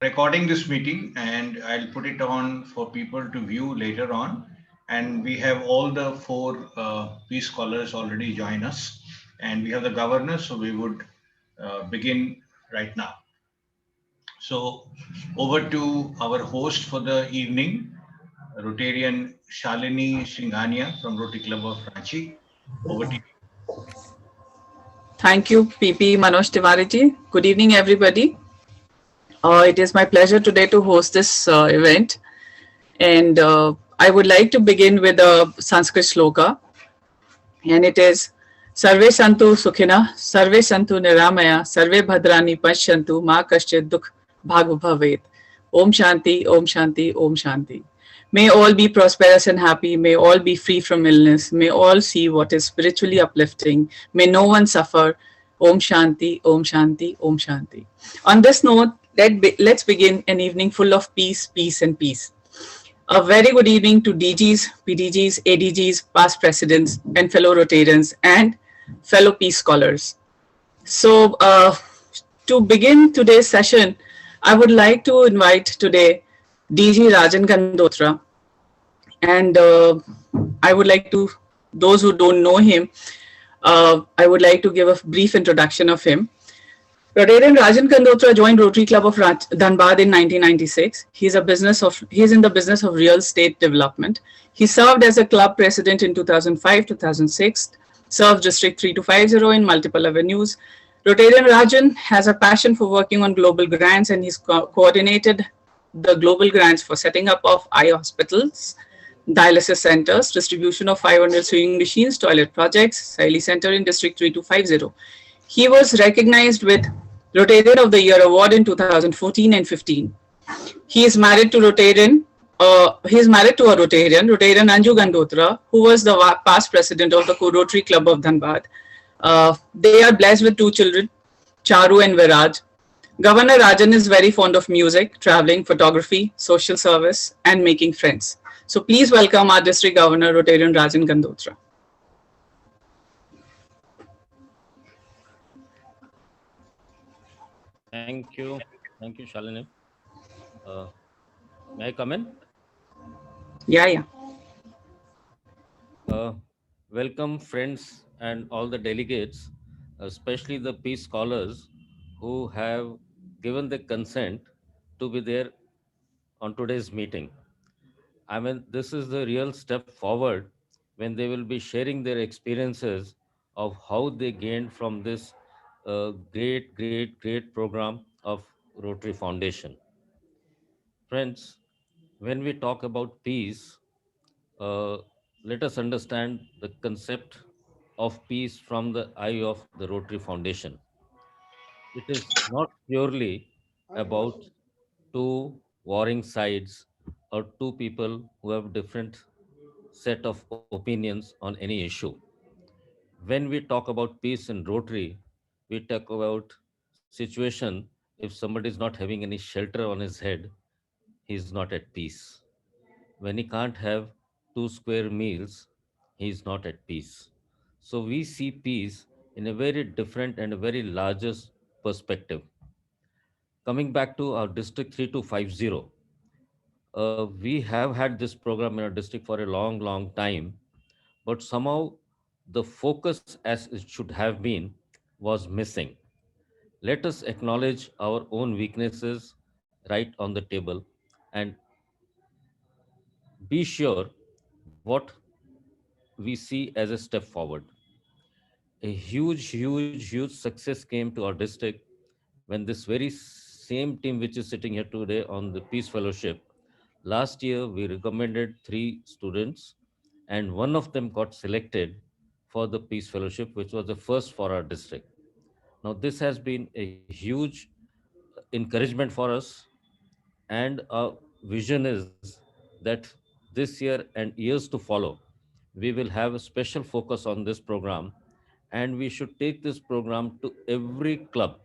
recording this meeting and I'll put it on for people to view later on. And we have all the four peace scholars already join us, and we have the governor, so we would begin right now. So, over to our host for the evening, Rotarian Shalini Singhania from Rotary Club of Ranchi. Over to you. Thank you, PP Manoj Tiwari. Good evening, everybody. It is my pleasure today to host this event. And I would like to begin with a Sanskrit shloka. And it is Sarve Santu Sukhina, Sarve Santu Niramaya, Sarve Bhadrani Pashyantu, Ma Kaschit Dukh Bhagu Bhavet. Om Shanti, Om Shanti, Om Shanti. May all be prosperous and happy. May all be free from illness. May all see what is spiritually uplifting. May no one suffer. Om Shanti, Om Shanti, Om Shanti. On this note, let's begin an evening full of peace, peace, and peace. A very good evening to DGs, PDGs, ADGs, past presidents, and fellow Rotarians and fellow peace scholars. So, to begin today's session, I would like to invite today DG Rajan Gandotra. And I would like to, those who don't know him, I would like to give a brief introduction of him. Rotarian Rajan Kandotra joined Rotary Club of Dhanbad in 1996. He's in the business of real estate development. He served as a club president in 2005-2006, served District 3250 in multiple avenues. Rotarian Rajan has a passion for working on global grants, and he's coordinated the global grants for setting up of eye hospitals, dialysis centers, distribution of 500 sewing machines, toilet projects, Saili Center in District 3250. He was recognized with Rotarian of the Year award in 2014 and 15. He is married to a Rotarian, Rotarian Anju Gandotra, who was the past president of the Rotary Club of Dhanbad. They are blessed with two children, Charu and Viraj. Governor Rajan is very fond of music, traveling, photography, social service, and making friends. So please welcome our District Governor, Rotarian Rajan Gandotra. Thank you, Shalini. May I come in? Yeah. Welcome, friends, and all the delegates, especially the peace scholars who have given the consent to be there on today's meeting. I mean, this is the real step forward when they will be sharing their experiences of how they gained from this great program of Rotary Foundation. Friends, when we talk about peace, uh, let us understand the concept of peace from the eye of the Rotary Foundation. It is not purely about two warring sides or two people who have different set of opinions on any issue. When we talk about peace in Rotary, we talk about situation if somebody is not having any shelter on his head, he is not at peace. When he can't have two square meals, he is not at peace. So we see peace in a very different and a very largest perspective. Coming back to our district 3250, we have had this program in our district for a long time, but somehow the focus as it should have been was missing. Let us acknowledge our own weaknesses right on the table and be sure what we see as a step forward. A huge success came to our district when this very same team which is sitting here today on the Peace Fellowship, last year we recommended 3 students and one of them got selected for the Peace Fellowship, which was the first for our district. Now, this has been a huge encouragement for us, and our vision is that this year and years to follow, we will have a special focus on this program, and we should take this program to every club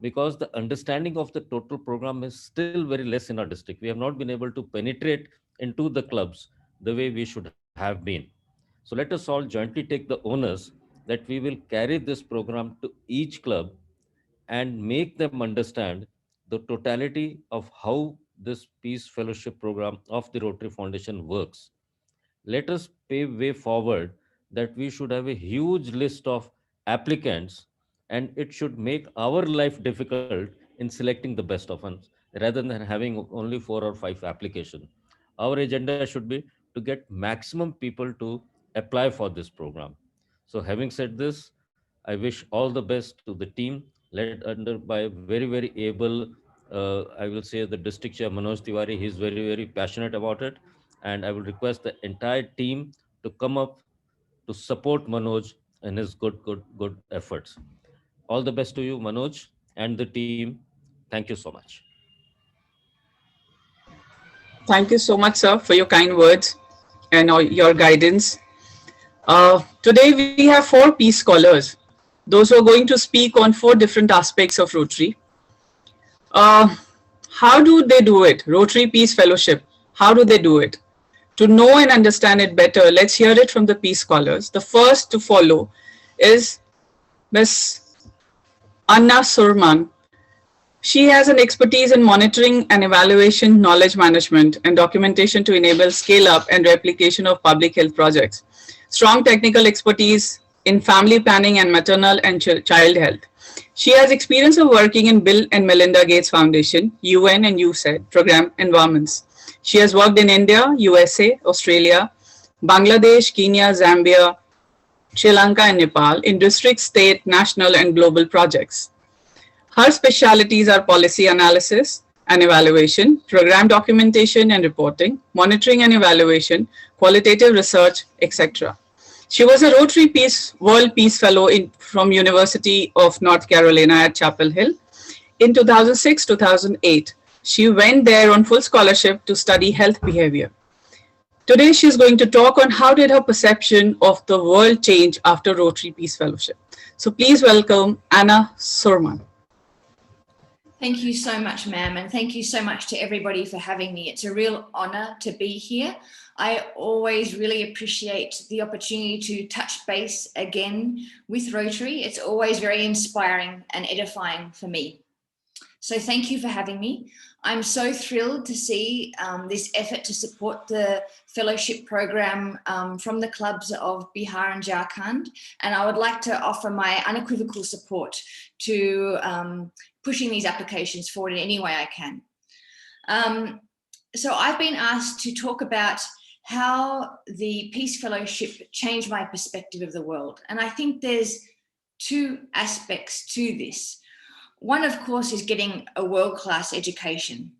because the understanding of the total program is still very less in our district. We have not been able to penetrate into the clubs the way we should have been. So let us all jointly take the onus that we will carry this program to each club and make them understand the totality of how this Peace Fellowship program of the Rotary Foundation works, let us pave way forward that we should have a huge list of applicants, and it should make our life difficult in selecting the best of us rather than having only 4 or 5 applications. Our agenda should be to get maximum people to apply for this program. So having said this, I wish all the best to the team led under by very, very able, I will say, the district chair Manoj Tiwari. He is very, very passionate about it, and I will request the entire team to come up to support Manoj in his good efforts. All the best to you, Manoj, and the team. Thank you so much. Thank you so much, sir, for your kind words and your guidance. Today, we have 4 Peace Scholars, those who are going to speak on 4 different aspects of Rotary. Uh, how do they do it? Rotary Peace Fellowship, how do they do it? To know and understand it better, let's hear it from the Peace Scholars. The first to follow is Miss Anna Surman. She has an expertise in monitoring and evaluation, knowledge management, and documentation to enable scale up and replication of public health projects. Strong technical expertise in family planning and maternal and child health. She has experience of working in Bill and Melinda Gates Foundation, UN and USAID program environments. She has worked in India, USA, Australia, Bangladesh, Kenya, Zambia, Sri Lanka, and Nepal in district, state, national, and global projects. Her specialties are policy analysis and evaluation, program documentation and reporting, monitoring and evaluation, qualitative research, etc. She was a Rotary Peace World Peace Fellow from University of North Carolina at Chapel Hill. In 2006-2008, she went there on full scholarship to study health behavior. Today, she's going to talk on how did her perception of the world change after Rotary Peace Fellowship. So please welcome Anna Surman. Thank you so much, ma'am, and thank you so much to everybody for having me. It's a real honor to be here. I always really appreciate the opportunity to touch base again with Rotary. It's always very inspiring and edifying for me. So thank you for having me. I'm so thrilled to see this effort to support the fellowship program from the clubs of Bihar and Jharkhand. And I would like to offer my unequivocal support to pushing these applications forward in any way I can. So I've been asked to talk about how the Peace Fellowship changed my perspective of the world. And I think there's 2 aspects to this. One, of course, is getting a world-class education.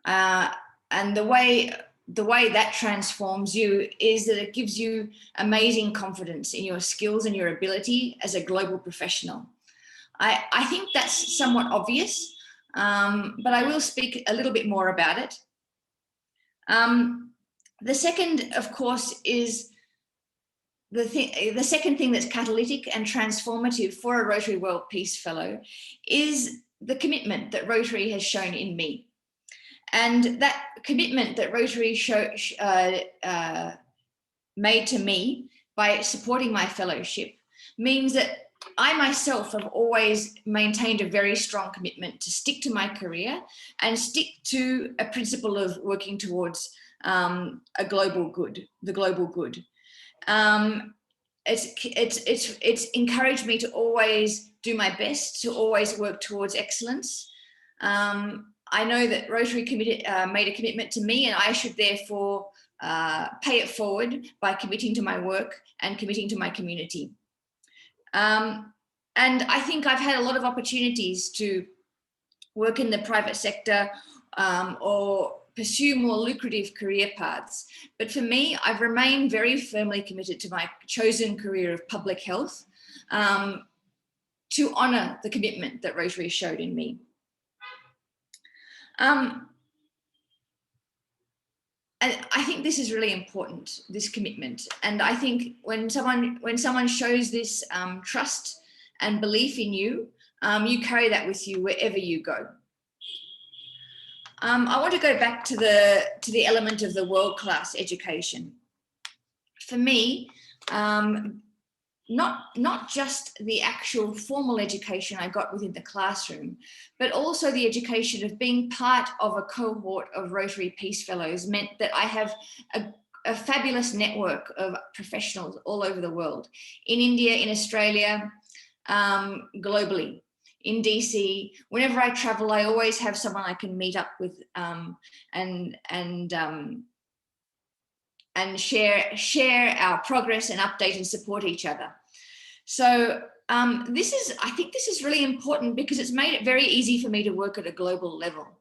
And the way that transforms you is that it gives you amazing confidence in your skills and your ability as a global professional. I think that's somewhat obvious, but I will speak a little bit more about it. The second, of course, is the second thing that's catalytic and transformative for a Rotary World Peace Fellow is the commitment that Rotary has shown in me. And that commitment that Rotary made to me by supporting my fellowship means that I myself have always maintained a very strong commitment to stick to my career and stick to a principle of working towards a global good, the global good. It's encouraged me to always do my best, to always work towards excellence. I know that Rotary made a commitment to me, and I should therefore pay it forward by committing to my work and committing to my community. And I think I've had a lot of opportunities to work in the private sector or pursue more lucrative career paths. But for me, I've remained very firmly committed to my chosen career of public health to honour the commitment that Rotary showed in me. And I think this is really important, this commitment. And I think when someone shows this trust and belief in you, you carry that with you wherever you go. I want to go back to the element of the world-class education. For me, not just the actual formal education I got within the classroom, but also the education of being part of a cohort of Rotary Peace Fellows meant that I have a fabulous network of professionals all over the world, in India, in Australia, globally, in DC. Whenever I travel, I always have someone I can meet up with and share our progress and update and support each other. So I think this is really important because it's made it very easy for me to work at a global level.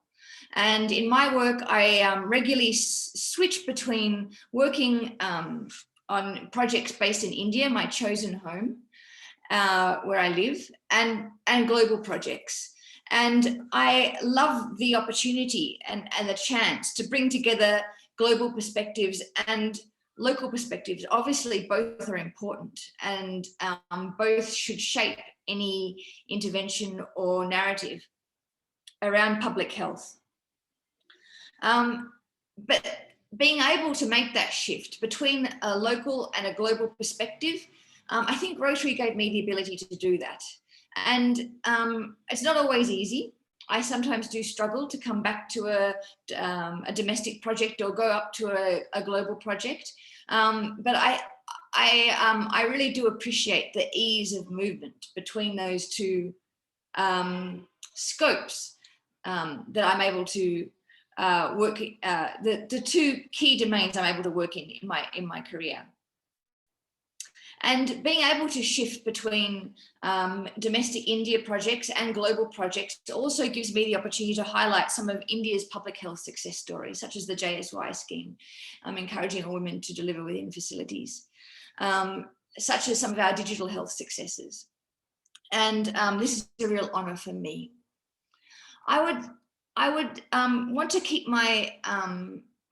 And in my work, I regularly switch between working on projects based in India, my chosen home, where I live, and global projects. And I love the opportunity and the chance to bring together global perspectives and local perspectives. Obviously, both are important, and both should shape any intervention or narrative around public health. But being able to make that shift between a local and a global perspective, I think Rotary gave me the ability to do that. And it's not always easy. I sometimes do struggle to come back to a domestic project or go up to a global project. But I really do appreciate the ease of movement between those two scopes that I'm able to work, the two key domains I'm able to work in my career. And being able to shift between domestic India projects and global projects also gives me the opportunity to highlight some of India's public health success stories, such as the JSY scheme, encouraging women to deliver within facilities, such as some of our digital health successes. And this is a real honor for me. I would want to keep my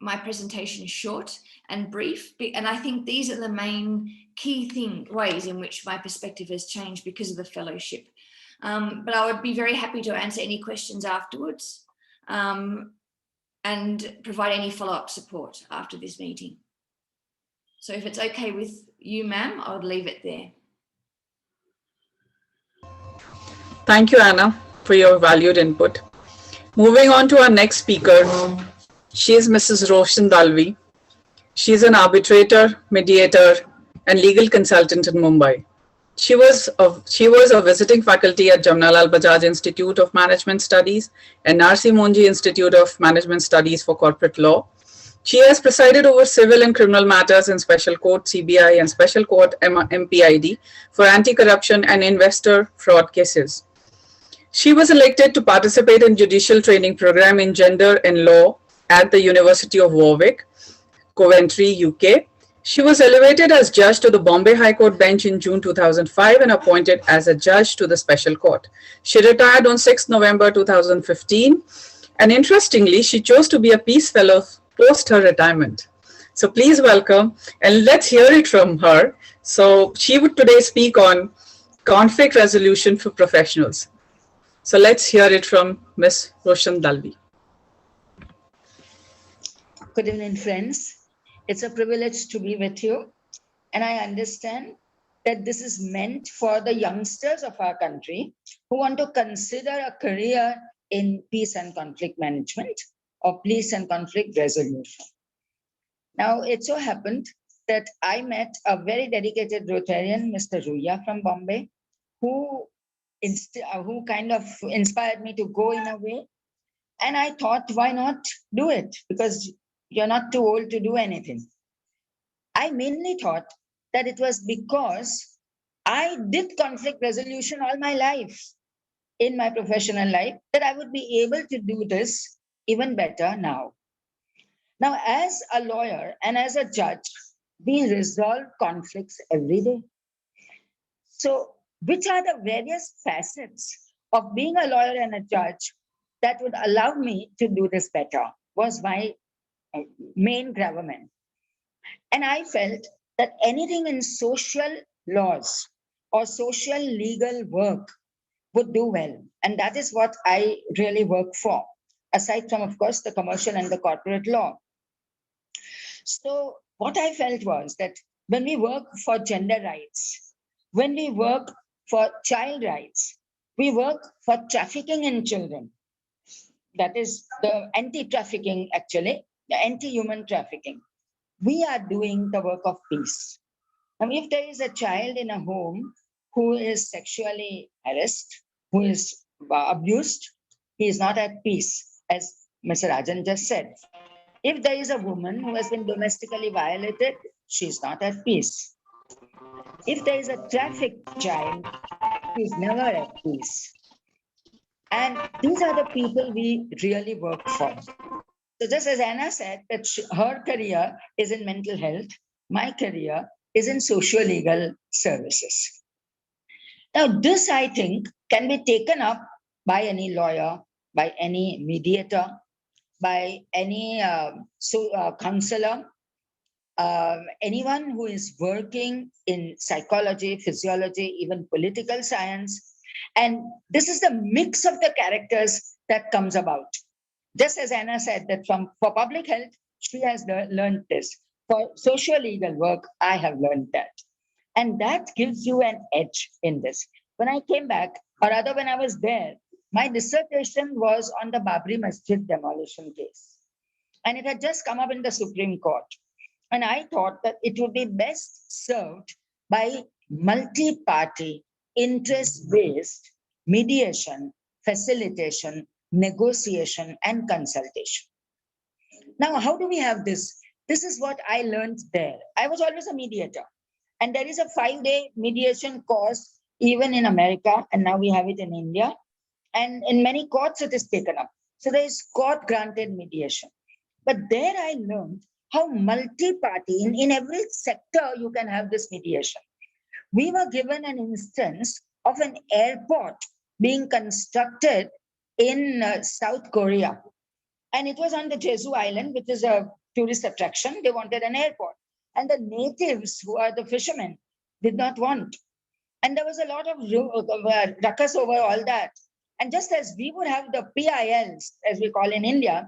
my presentation short and brief, and I think these are the main key ways in which my perspective has changed because of the fellowship. But I would be very happy to answer any questions afterwards and provide any follow-up support after this meeting. So if it's okay with you, ma'am, I would leave it there. Thank you, Anna, for your valued input. Moving on to our next speaker, she is Mrs. Roshan Dalvi. She is an arbitrator, mediator, and legal consultant in Mumbai. She was a visiting faculty at Jamnalal Bajaj Institute of Management Studies and Narsi Monji Institute of Management Studies for Corporate Law. She has presided over civil and criminal matters in Special Court CBI and Special Court MPID for anti-corruption and investor fraud cases. She was elected to participate in judicial training program in gender and law at the University of Warwick, Coventry, UK. She was elevated as judge to the Bombay High Court bench in June 2005 and appointed as a judge to the Special Court. She retired on 6 November 2015. And interestingly, she chose to be a Peace Fellow post her retirement. So please welcome, and let's hear it from her. So she would today speak on conflict resolution for professionals. So let's hear it from Ms. Roshan Dalvi. Good evening, friends. It's a privilege to be with you. And I understand that this is meant for the youngsters of our country who want to consider a career in peace and conflict management or peace and conflict resolution. Now, it so happened that I met a very dedicated Rotarian, Mr. Ruya from Bombay, who kind of inspired me to go in a way. And I thought, why not do it? Because you're not too old to do anything. I mainly thought that it was because I did conflict resolution all my life in my professional life that I would be able to do this even better now. Now, as a lawyer and as a judge, we resolve conflicts every day. So, which are the various facets of being a lawyer and a judge that would allow me to do this better was my main gravamen. And I felt that anything in social laws or social legal work would do well. And that is what I really work for, aside from, of course, the commercial and the corporate law. So what I felt was that when we work for gender rights, when we work for child rights, we work for trafficking in children. That is the anti-trafficking, actually, the anti-human trafficking. We are doing the work of peace. And if there is a child in a home who is sexually harassed, who is abused, he is not at peace, as Mr. Rajan just said. If there is a woman who has been domestically violated, she is not at peace. If there is a trafficked child, she is never at peace. And these are the people we really work for. So just as Anna said, that her career is in mental health, my career is in socio-legal services. Now, this, I think, can be taken up by any lawyer, by any mediator, by any counselor, anyone who is working in psychology, physiology, even political science. And this is the mix of the characters that comes about. Just as Anna said that for public health, she has learned this. For socio-legal work, I have learned that. And that gives you an edge in this. When I came back, or rather when I was there, my dissertation was on the Babri Masjid demolition case. And it had just come up in the Supreme Court. And I thought that it would be best served by multi-party, interest-based mediation, facilitation, negotiation, and consultation. Now, how do we have this? This is what I learned there. I was always a mediator. And there is a 5-day mediation course even in America, and now we have it in India. And in many courts, it is taken up. So there is court-granted mediation. But there I learned how multi-party, in every sector, you can have this mediation. We were given an instance of an airport being constructed in South Korea. And it was on the Jeju Island, which is a tourist attraction. They wanted an airport. And the natives, who are the fishermen, did not want. And there was a lot of ruckus over all that. And just as we would have the PILs, as we call in India,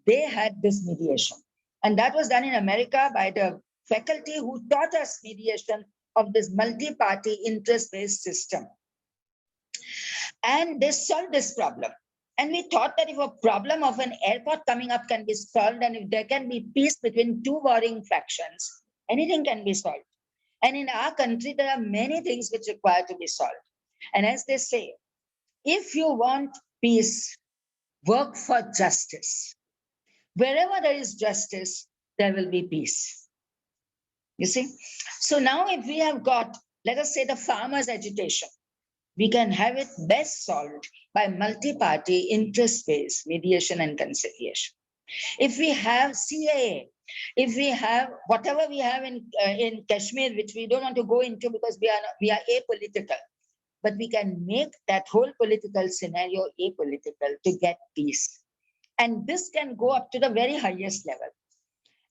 they had this mediation. And that was done in America by the faculty who taught us mediation of this multi-party interest-based system. And they solved this problem. And we thought that if a problem of an airport coming up can be solved, and if there can be peace between two warring factions, anything can be solved. And in our country, there are many things which require to be solved. And as they say, if you want peace, work for justice. Wherever there is justice, there will be peace. You see? So now if we have got, let us say, the farmers' agitation, we can have it best solved by multi-party, interest-based mediation and conciliation. If we have CAA, if we have whatever we have in Kashmir, which we don't want to go into because we are apolitical, but we can make that whole political scenario apolitical to get peace. And this can go up to the very highest level.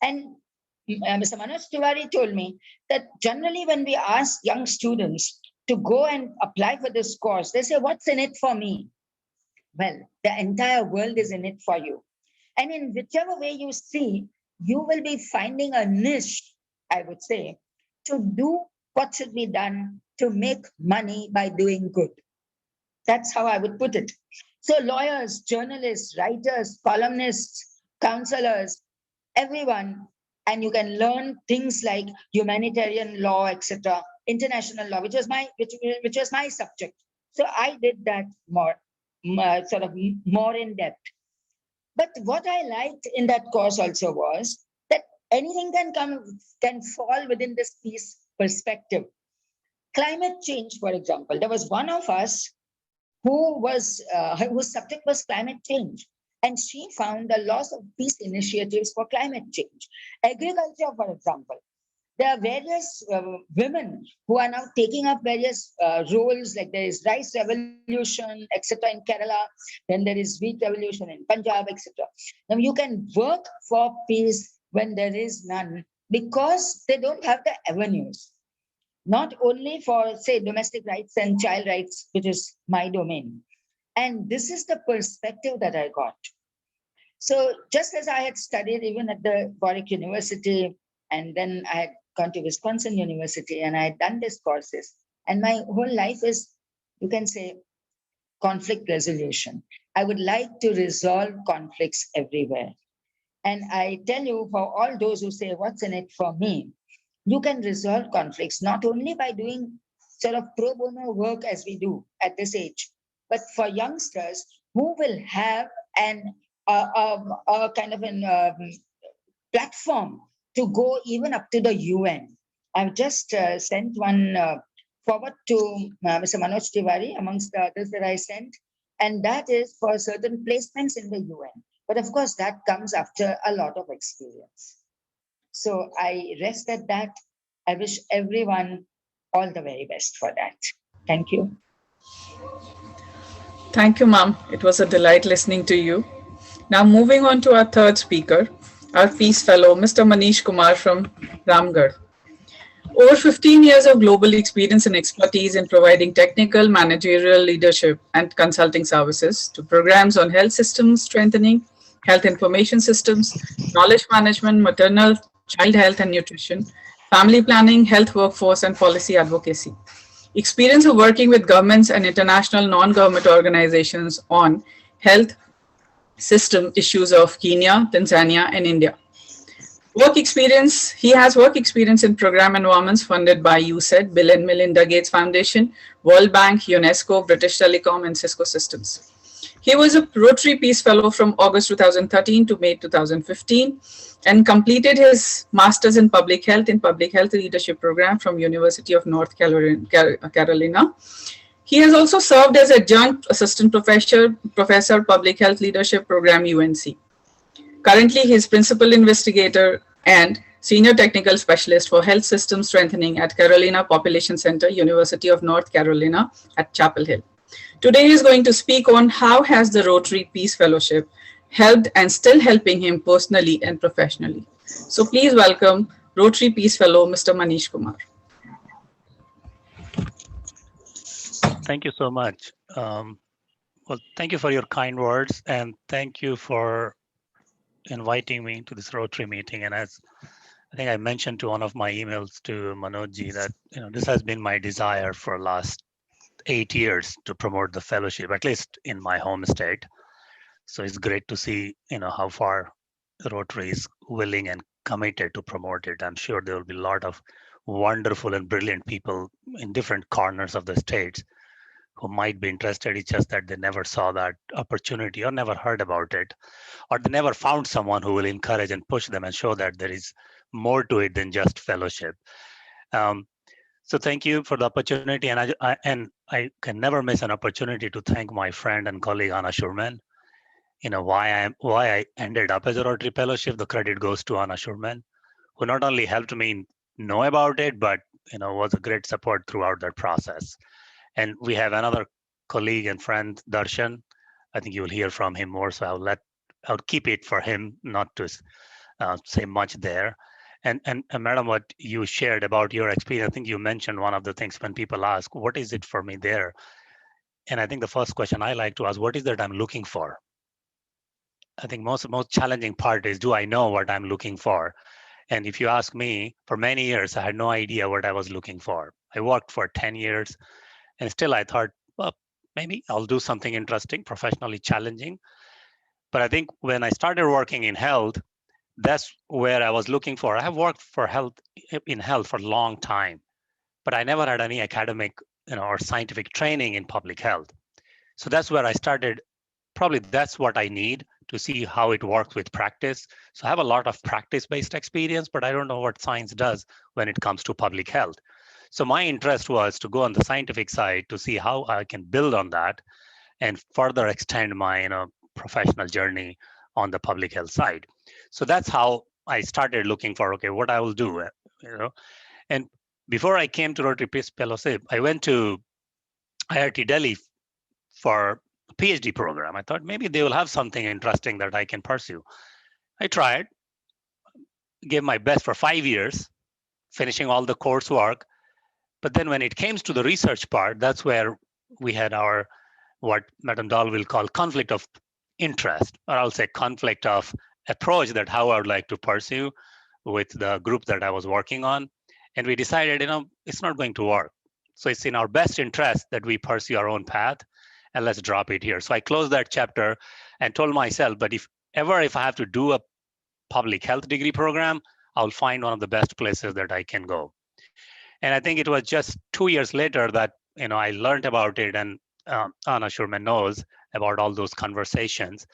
And Mr. Manoj Tiwari told me that generally when we ask young students to go and apply for this course, they say, what's in it for me? Well, the entire world is in it for you. And in whichever way you see, you will be finding a niche, I would say, to do what should be done to make money by doing good. That's how I would put it. So lawyers, journalists, writers, columnists, counselors, everyone, and you can learn things like humanitarian law, etc., international law, which was my subject. So I did that more in depth. But what I liked in that course also was that anything can fall within this peace perspective. Climate change, for example, there was one of us whose subject was climate change. And she found the loss of peace initiatives for climate change. Agriculture, for example, there are various women who are now taking up various roles, like there is rice revolution, etc. in Kerala, then there is wheat revolution in Punjab, etc. Now you can work for peace when there is none, because they don't have the avenues. Not only for, say, domestic rights and child rights, which is my domain. And this is the perspective that I got. So just as I had studied even at the Warwick University, and then I had gone to Wisconsin University, and I had done these courses, And my whole life is, you can say, conflict resolution. I would like to resolve conflicts everywhere. And I tell you, for all those who say, what's in it for me? You can resolve conflicts not only by doing sort of pro bono work as we do at this age, but for youngsters who will have a kind of an platform to go even up to the UN. I've just sent one forward to Mr. Manoj Tiwari amongst the others that I sent, and that is for certain placements in the UN. But of course, that comes after a lot of experience. So I rest at that. I wish everyone all the very best for that. Thank you. Thank you, ma'am. It was a delight listening to you. Now, moving on to our third speaker, our Peace Fellow, Mr. Manish Kumar from Ramgarh. Over 15 years of global experience and expertise in providing technical, managerial, leadership, and consulting services to programs on health systems strengthening, health information systems, knowledge management, maternal, child health and nutrition, family planning, health workforce, and policy advocacy. Experience of working with governments and international non-government organizations on health system issues of Kenya, Tanzania, and India. He has work experience in program environments funded by USAID, Bill and Melinda Gates Foundation, World Bank, UNESCO, British Telecom, and Cisco Systems. He was a Rotary Peace Fellow from August 2013 to May 2015 and completed his Master's in Public Health Leadership Program from University of North Carolina. He has also served as Adjunct Assistant Professor Public Health Leadership Program, UNC. Currently, he is Principal Investigator and Senior Technical Specialist for Health System Strengthening at Carolina Population Center, University of North Carolina at Chapel Hill. Today, he is going to speak on how has the Rotary Peace Fellowship helped and still helping him personally and professionally. So please welcome Rotary Peace Fellow, Mr. Manish Kumar. Thank you so much. Well, thank you for your kind words, and thank you for inviting me to this Rotary meeting. And as I think I mentioned to one of my emails to Manojji that this has been my desire for the last 8 years to promote the fellowship, at least in my home state. So it's great to see how far Rotary is willing and committed to promote it. I'm sure there will be a lot of wonderful and brilliant people in different corners of the states who might be interested. It's just that they never saw that opportunity or never heard about it, or they never found someone who will encourage and push them and show that there is more to it than just fellowship. So thank you for the opportunity, and I can never miss an opportunity to thank my friend and colleague Anna Schurman. Why I ended up as a Rotary Fellowship. The credit goes to Anna Schurman, who not only helped me know about it, but was a great support throughout that process. And we have another colleague and friend, Darshan. I think you will hear from him more, so I'll keep it for him, not to say much there. And Madam, what you shared about your experience, I think you mentioned one of the things when people ask, what is it for me there? And I think the first question I like to ask, what is that I'm looking for? I think most challenging part is, do I know what I'm looking for? And if you ask me, for many years, I had no idea what I was looking for. I worked for 10 years. And still I thought, well, maybe I'll do something interesting, professionally challenging. But I think when I started working in health, that's where I was looking for. I have worked in health for a long time, but I never had any academic or scientific training in public health. So that's where I started. Probably that's what I need to see how it works with practice. So I have a lot of practice-based experience, but I don't know what science does when it comes to public health. So my interest was to go on the scientific side to see how I can build on that and further extend my professional journey on the public health side. So that's how I started looking for, okay, what I will do. And before I came to Rotary Peace Fellowship, I went to IIT Delhi for a PhD program. I thought maybe they will have something interesting that I can pursue. I tried, gave my best for 5 years, finishing all the coursework. But then when it came to the research part, that's where we had our, what Madam Dahl will call conflict of interest, or I'll say conflict of approach, that how I would like to pursue with the group that I was working on. And we decided, it's not going to work. So it's in our best interest that we pursue our own path, and let's drop it here. So I closed that chapter and told myself, but if I have to do a public health degree program, I'll find one of the best places that I can go. And I think it was just 2 years later that I learned about it, and Anna Schurman knows about all those conversations.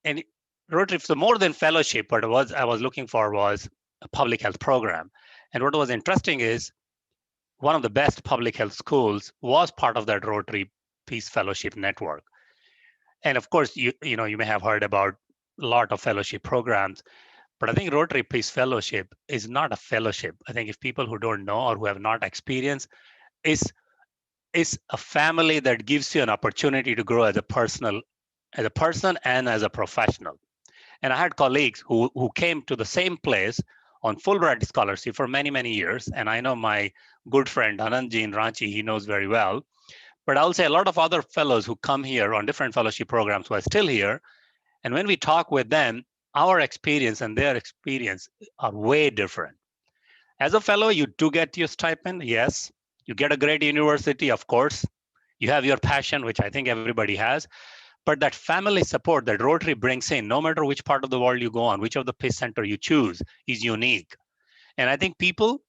And Rotary, so more than fellowship, what I was looking for was a public health program. And what was interesting is one of the best public health schools was part of that Rotary Peace Fellowship network. And of course, you may have heard about a lot of fellowship programs, but I think Rotary Peace Fellowship is not a fellowship. I think if people who don't know or who have not experienced, is a family that gives you an opportunity to grow as a person and as a professional. And I had colleagues who came to the same place on Fulbright scholarship for many, many years. And I know my good friend Anandji in Ranchi, he knows very well. But I'll say a lot of other fellows who come here on different fellowship programs who are still here. And when we talk with them, our experience and their experience are way different. As a fellow, you do get your stipend, yes. You get a great university, of course. You have your passion, which I think everybody has. But that family support that Rotary brings in, no matter which part of the world you go on, which of the peace center you choose, is unique. And I think people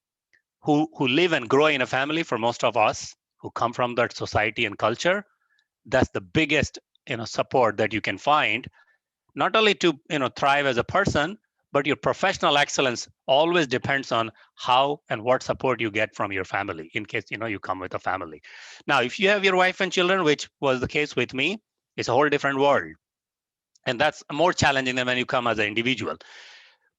who live and grow in a family, for most of us who come from that society and culture, that's the biggest support that you can find, not only to thrive as a person, but your professional excellence always depends on how and what support you get from your family, in case you come with a family. Now, if you have your wife and children, which was the case with me, it's a whole different world. And that's more challenging than when you come as an individual.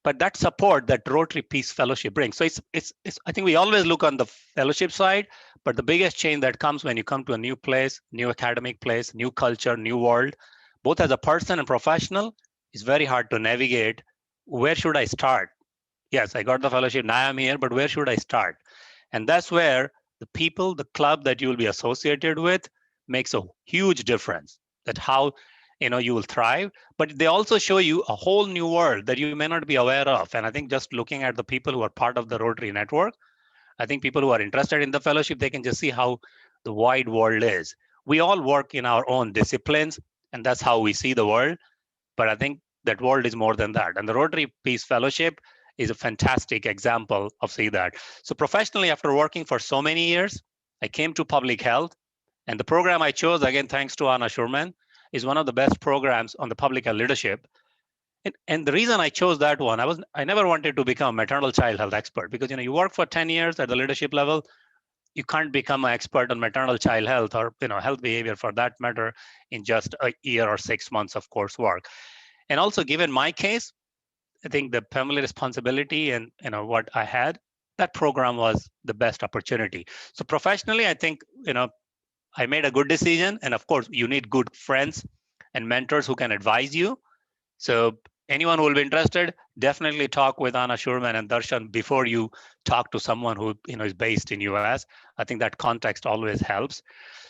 But that support that Rotary Peace Fellowship brings. So it's I think we always look on the fellowship side, but the biggest change that comes when you come to a new place, new academic place, new culture, new world, both as a person and professional, is very hard to navigate. Where should I start? Yes, I got the fellowship, now I'm here, but where should I start? And that's where the people, the club that you will be associated with makes a huge difference. That how you will thrive, but they also show you a whole new world that you may not be aware of. And I think just looking at the people who are part of the Rotary network, I think people who are interested in the fellowship, they can just see how the wide world is. We all work in our own disciplines, and that's how we see the world. But I think that world is more than that. And the Rotary Peace Fellowship is a fantastic example of see that. So professionally, after working for so many years, I came to public health, and the program I chose, again, thanks to Anna Schurman, is one of the best programs on the public health leadership. And the reason I chose that one, I never wanted to become a maternal child health expert, because you work for 10 years at the leadership level, you can't become an expert on maternal child health or health behavior for that matter in just a year or 6 months of coursework. And also, given my case, I think the family responsibility and what I had, that program was the best opportunity. So professionally, I think I made a good decision. And of course, you need good friends and mentors who can advise you. So anyone who will be interested, definitely talk with Anna Schurman and Darshan before you talk to someone who is based in US. I think that context always helps.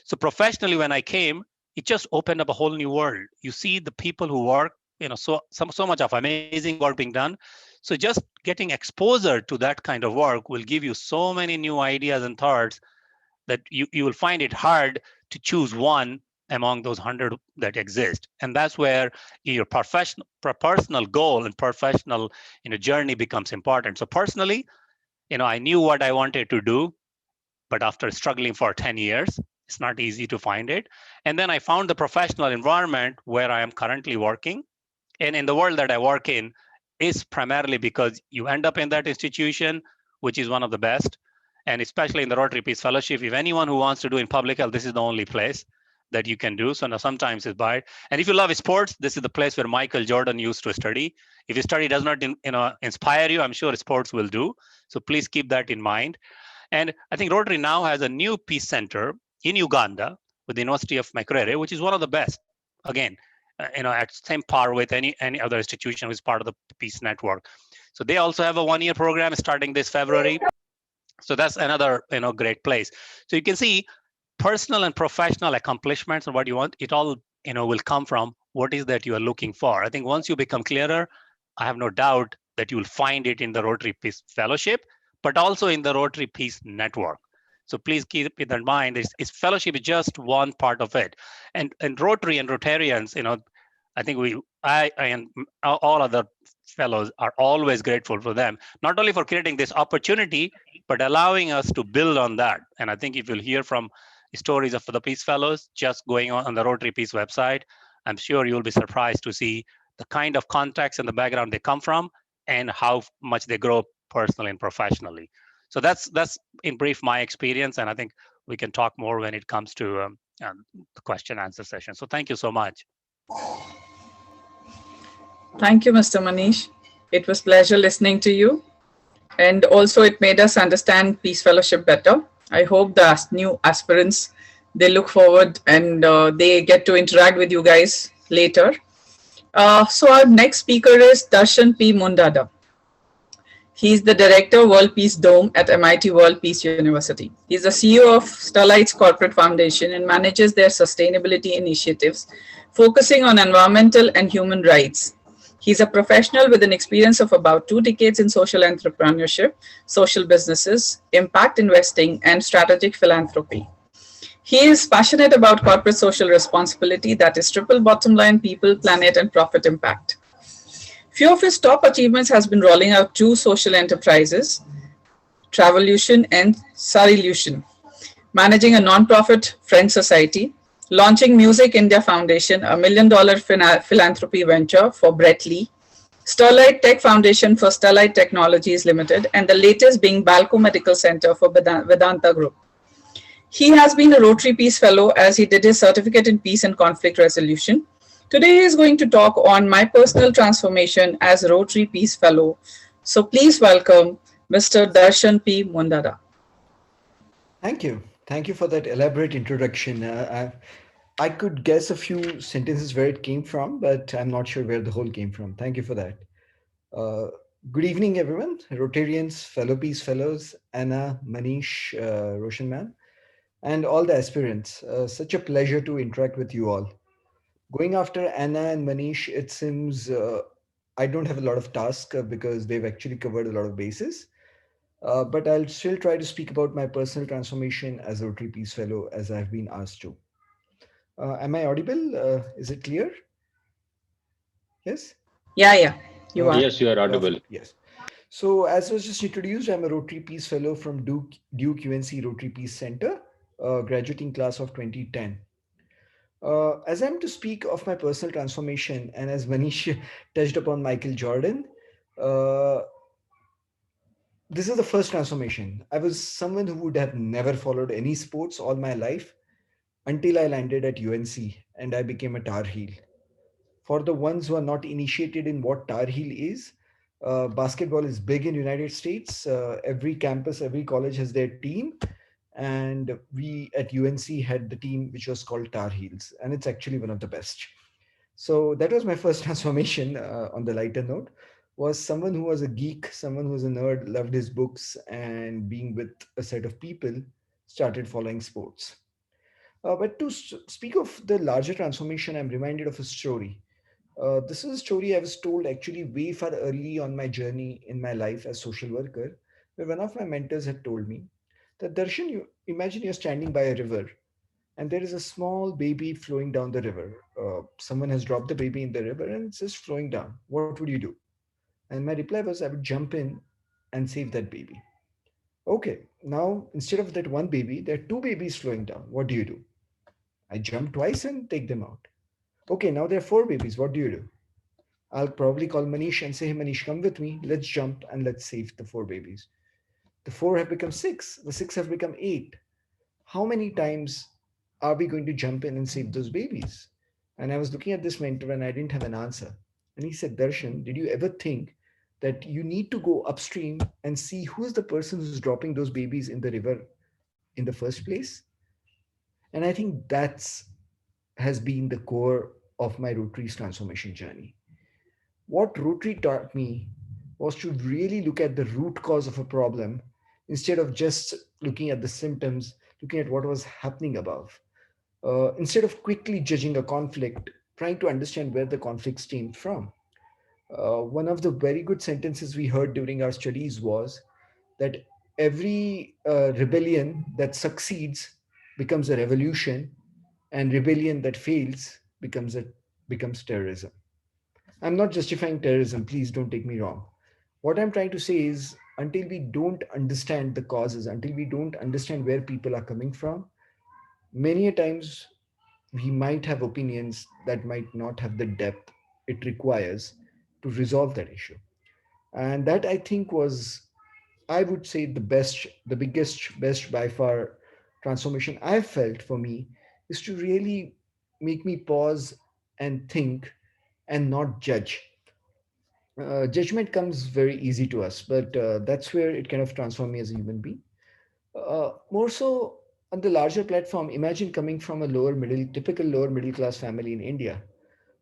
So professionally, when I came, it just opened up a whole new world. You see the people who work, so much of amazing work being done. So just getting exposure to that kind of work will give you so many new ideas and thoughts that you will find it hard to choose one among those 100 that exist. And that's where your personal goal and professional journey becomes important. So personally, I knew what I wanted to do, but after struggling for 10 years, it's not easy to find it. And then I found the professional environment where I am currently working. And in the world that I work in is primarily because you end up in that institution, which is one of the best. And especially in the Rotary Peace Fellowship, if anyone who wants to do in public health, this is the only place that you can do. So now sometimes it's by, and if you love sports, this is the place where Michael Jordan used to study. If your study does not inspire you, I'm sure sports will do. So please keep that in mind. And I think Rotary now has a new peace center in Uganda with the University of Makerere, which is one of the best. Again, at same par with any other institution who is part of the peace network. So they also have a one-year program starting this February. So that's another great place. So you can see personal and professional accomplishments and what you want, it all will come from what is that you are looking for. I think once you become clearer, I have no doubt that you will find it in the Rotary Peace Fellowship, but also in the Rotary Peace Network. So please keep it in mind. It's fellowship is just one part of it, and Rotary and Rotarians, I think I and all other fellows are always grateful for them, not only for creating this opportunity, but allowing us to build on that. And I think if you'll hear from stories of the Peace Fellows just going on the Rotary Peace website, I'm sure you'll be surprised to see the kind of context and the background they come from and how much they grow personally and professionally. So that's in brief my experience, and I think we can talk more when it comes to the question answer session. So thank you so much. Thank you, Mr. Manish. It was pleasure listening to you. And also it made us understand Peace Fellowship better. I hope the new aspirants, they look forward and they get to interact with you guys later. So our next speaker is Darshan P. Mundada. He's the director of World Peace Dome at MIT World Peace University. He's the CEO of Starlight's Corporate Foundation and manages their sustainability initiatives, focusing on environmental and human rights. He's a professional with an experience of about 2 decades in social entrepreneurship, social businesses, impact investing, and strategic philanthropy. He is passionate about corporate social responsibility, that is triple bottom line, people, planet, and profit impact. Few of his top achievements has been rolling out 2 social enterprises, Travolution and Sarilution, managing a non-profit Friends Society, launching Music India Foundation, a $1 million philanthropy venture for Brett Lee, Starlight Tech Foundation for Starlight Technologies Limited, and the latest being Balco Medical Center for Vedanta Group. He has been a Rotary Peace Fellow as he did his certificate in Peace and Conflict Resolution. Today he is going to talk on my personal transformation as a Rotary Peace Fellow. So please welcome Mr. Darshan P. Mundada. Thank you. Thank you for that elaborate introduction. I could guess a few sentences where it came from, but I'm not sure where the whole came from. Thank you for that. Good evening, everyone. Rotarians, fellow Peace Fellows, Anna, Manish, Roshanman, and all the aspirants. Such a pleasure to interact with you all. Going after Anna and Manish, it seems I don't have a lot of tasks because they've actually covered a lot of bases. But I'll still try to speak about my personal transformation as a Rotary Peace Fellow as I've been asked to. Am I audible? Is it clear? Yes? Yeah, you are. Yes, you are audible. Perfect. Yes. So as was just introduced, I'm a Rotary Peace Fellow from Duke UNC Rotary Peace Center, graduating class of 2010. As I'm to speak of my personal transformation, and as Manish touched upon Michael Jordan, uh, this is the first transformation. I was someone who would have never followed any sports all my life until I landed at UNC and I became a Tar Heel. For the ones who are not initiated in what Tar Heel is, basketball is big in United States. Every campus, every college has their team, and we at UNC had the team which was called Tar Heels, and it's actually one of the best. So that was my first transformation. On the lighter note, was someone who was a geek, someone who was a nerd, loved his books, and being with a set of people, started following sports. But to speak of the larger transformation, I'm reminded of a story. This is a story I was told actually way far early on my journey in my life as social worker, where one of my mentors had told me that Darshan, you imagine you're standing by a river and there is a small baby flowing down the river. Someone has dropped the baby in the river and it's just flowing down. What would you do? And my reply was, I would jump in and save that baby. Okay, now instead of that one baby, there are 2 babies flowing down. What do you do? I jump twice and take them out. Okay, now there are 4 babies. What do you do? I'll probably call Manish and say, hey, Manish, come with me. Let's jump and let's save the 4 babies. The 4 have become 6. The 6 have become 8. How many times are we going to jump in and save those babies? And I was looking at this mentor and I didn't have an answer. And he said, Darshan, did you ever think that you need to go upstream and see who is the person who's dropping those babies in the river in the first place? And I think that's has been the core of my Rotary's transformation journey. What Rotary taught me was to really look at the root cause of a problem instead of just looking at the symptoms, looking at what was happening above. Instead of quickly judging a conflict, trying to understand where the conflict stemmed from. One of the very good sentences we heard during our studies was that every rebellion that succeeds becomes a revolution, and rebellion that fails becomes terrorism. I'm not justifying terrorism, please don't take me wrong. What I'm trying to say is, until we don't understand the causes, until we don't understand where people are coming from, many a times we might have opinions that might not have the depth it requires to resolve that issue. And that, I think, was, I would say, the biggest, best by far transformation I've felt for me, is to really make me pause and think and not judge. Judgment comes very easy to us, but that's where it kind of transformed me as a human being. More so on the larger platform, imagine coming from a typical lower middle class family in India.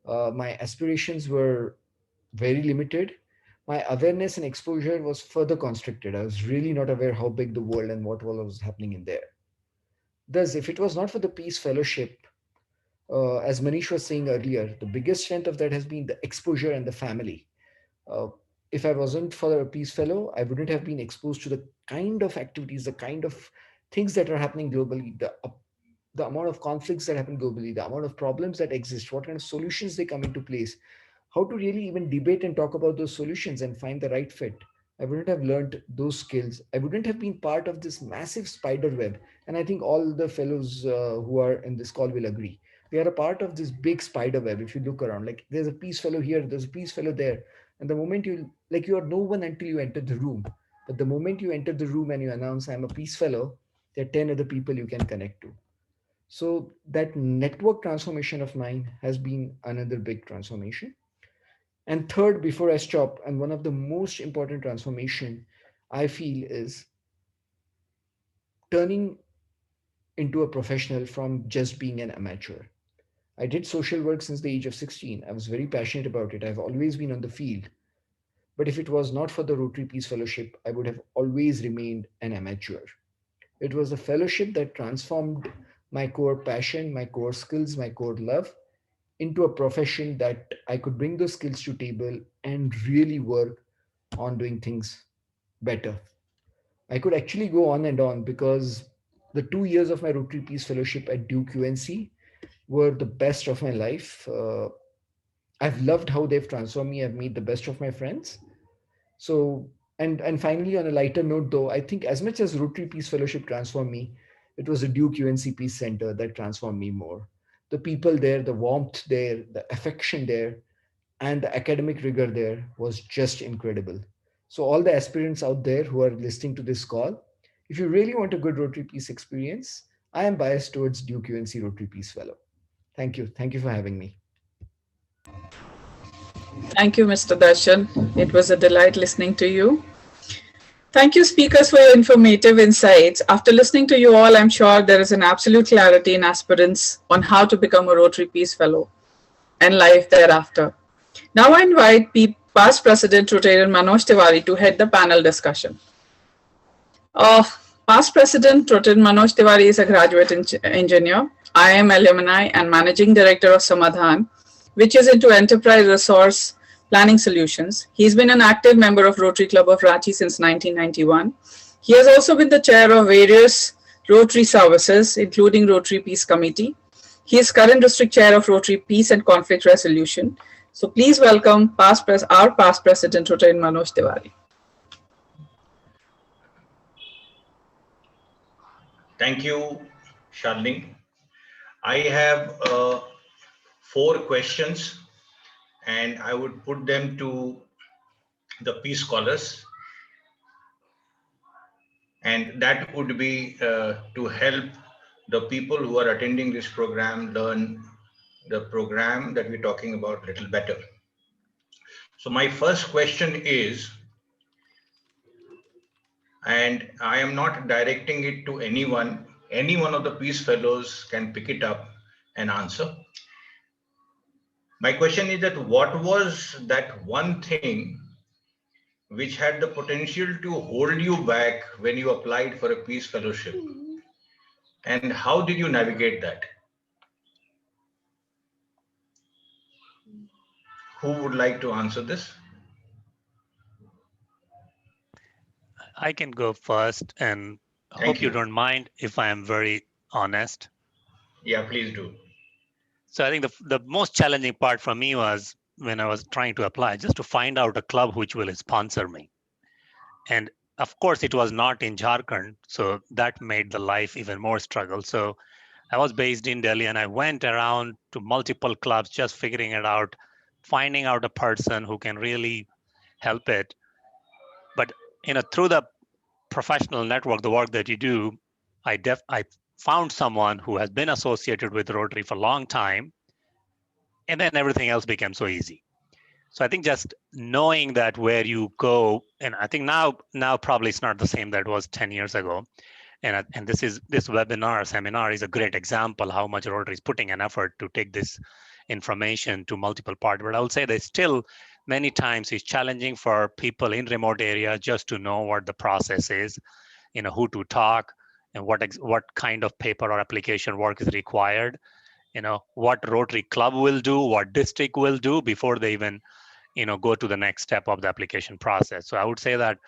My aspirations were very limited. My awareness and exposure was further constricted. I was really not aware how big the world and what all was happening in there. Thus, if it was not for the Peace Fellowship, as Manish was saying earlier, the biggest strength of that has been the exposure and the family. Uh, if I wasn't for a Peace Fellow, I wouldn't have been exposed to the kind of activities, the kind of things that are happening globally, the amount of conflicts that happen globally, the amount of problems that exist, what kind of solutions they come into place, how to really even debate and talk about those solutions and find the right fit. I wouldn't have learned those skills. I wouldn't have been part of this massive spider web. And I think all the fellows who are in this call will agree. We are a part of this big spider web. If you look around, like there's a peace fellow here, there's a peace fellow there. And the moment you are no one until you enter the room. But the moment you enter the room and you announce, I'm a peace fellow, there are 10 other people you can connect to. So that network transformation of mine has been another big transformation. And third, before I stop, and one of the most important transformation I feel is turning into a professional from just being an amateur. I did social work since the age of 16. I was very passionate about it. I've always been on the field. But if it was not for the Rotary Peace Fellowship, I would have always remained an amateur. It was a fellowship that transformed my core passion, my core skills, my core love into a profession that I could bring those skills to table and really work on doing things better. I could actually go on and on because the 2 years of my Rotary Peace Fellowship at Duke UNC were the best of my life. I've loved how they've transformed me. I've made the best of my friends. So, and finally, on a lighter note, though, I think as much as Rotary Peace Fellowship transformed me, it was the Duke UNC Peace Center that transformed me more. The people there, the warmth there, the affection there, and the academic rigor there was just incredible. So, all the aspirants out there who are listening to this call, if you really want a good Rotary Peace experience, I am biased towards Duke UNC Rotary Peace Fellow. Thank you. Thank you for having me. Thank you, Mr. Darshan. It was a delight listening to you. Thank you, speakers, for your informative insights. After listening to you all, I'm sure there is an absolute clarity in aspirants on how to become a Rotary Peace Fellow and life thereafter. Now I invite past President Rotarian Manoj Tiwari to head the panel discussion. Uh, Past President Rotarian Manoj Tiwari is a graduate engineer. I am alumni and managing director of Samadhan, which is into enterprise resource planning solutions. He's been an active member of Rotary Club of Ranchi since 1991. He has also been the chair of various Rotary services, including Rotary Peace Committee. He is current district chair of Rotary Peace and Conflict Resolution. So please welcome our past president, Rotarian Manoj Tiwari. Thank you, Shalini. I have 4 questions and I would put them to the Peace Scholars, and that would be to help the people who are attending this program learn the program that we're talking about a little better. So my first question is, and I am not directing it to anyone, any one of the Peace Fellows can pick it up and answer. My question is that what was that one thing which had the potential to hold you back when you applied for a Peace Fellowship? And how did you navigate that? Who would like to answer this? I can go first, and Thank hope you you. don't mind if I am very honest. Yeah, please do. So I think the most challenging part for me was when I was trying to apply, just to find out a club which will sponsor me. And of course, it was not in Jharkhand, so that made the life even more struggle. So I was based in Delhi, and I went around to multiple clubs, just figuring it out, finding out a person who can really help it. But through the professional network, the work that you do, I found someone who has been associated with Rotary for a long time, and then everything else became so easy. So I think just knowing that where you go, and I think now probably it's not the same that it was 10 years ago. And this webinar seminar is a great example how much Rotary is putting an effort to take this information to multiple parts. But I will say that still many times it's challenging for people in remote areas just to know what the process is, who to talk, and what kind of paper or application work is required, what Rotary Club will do, what district will do before they even go to the next step of the application process. So I would say that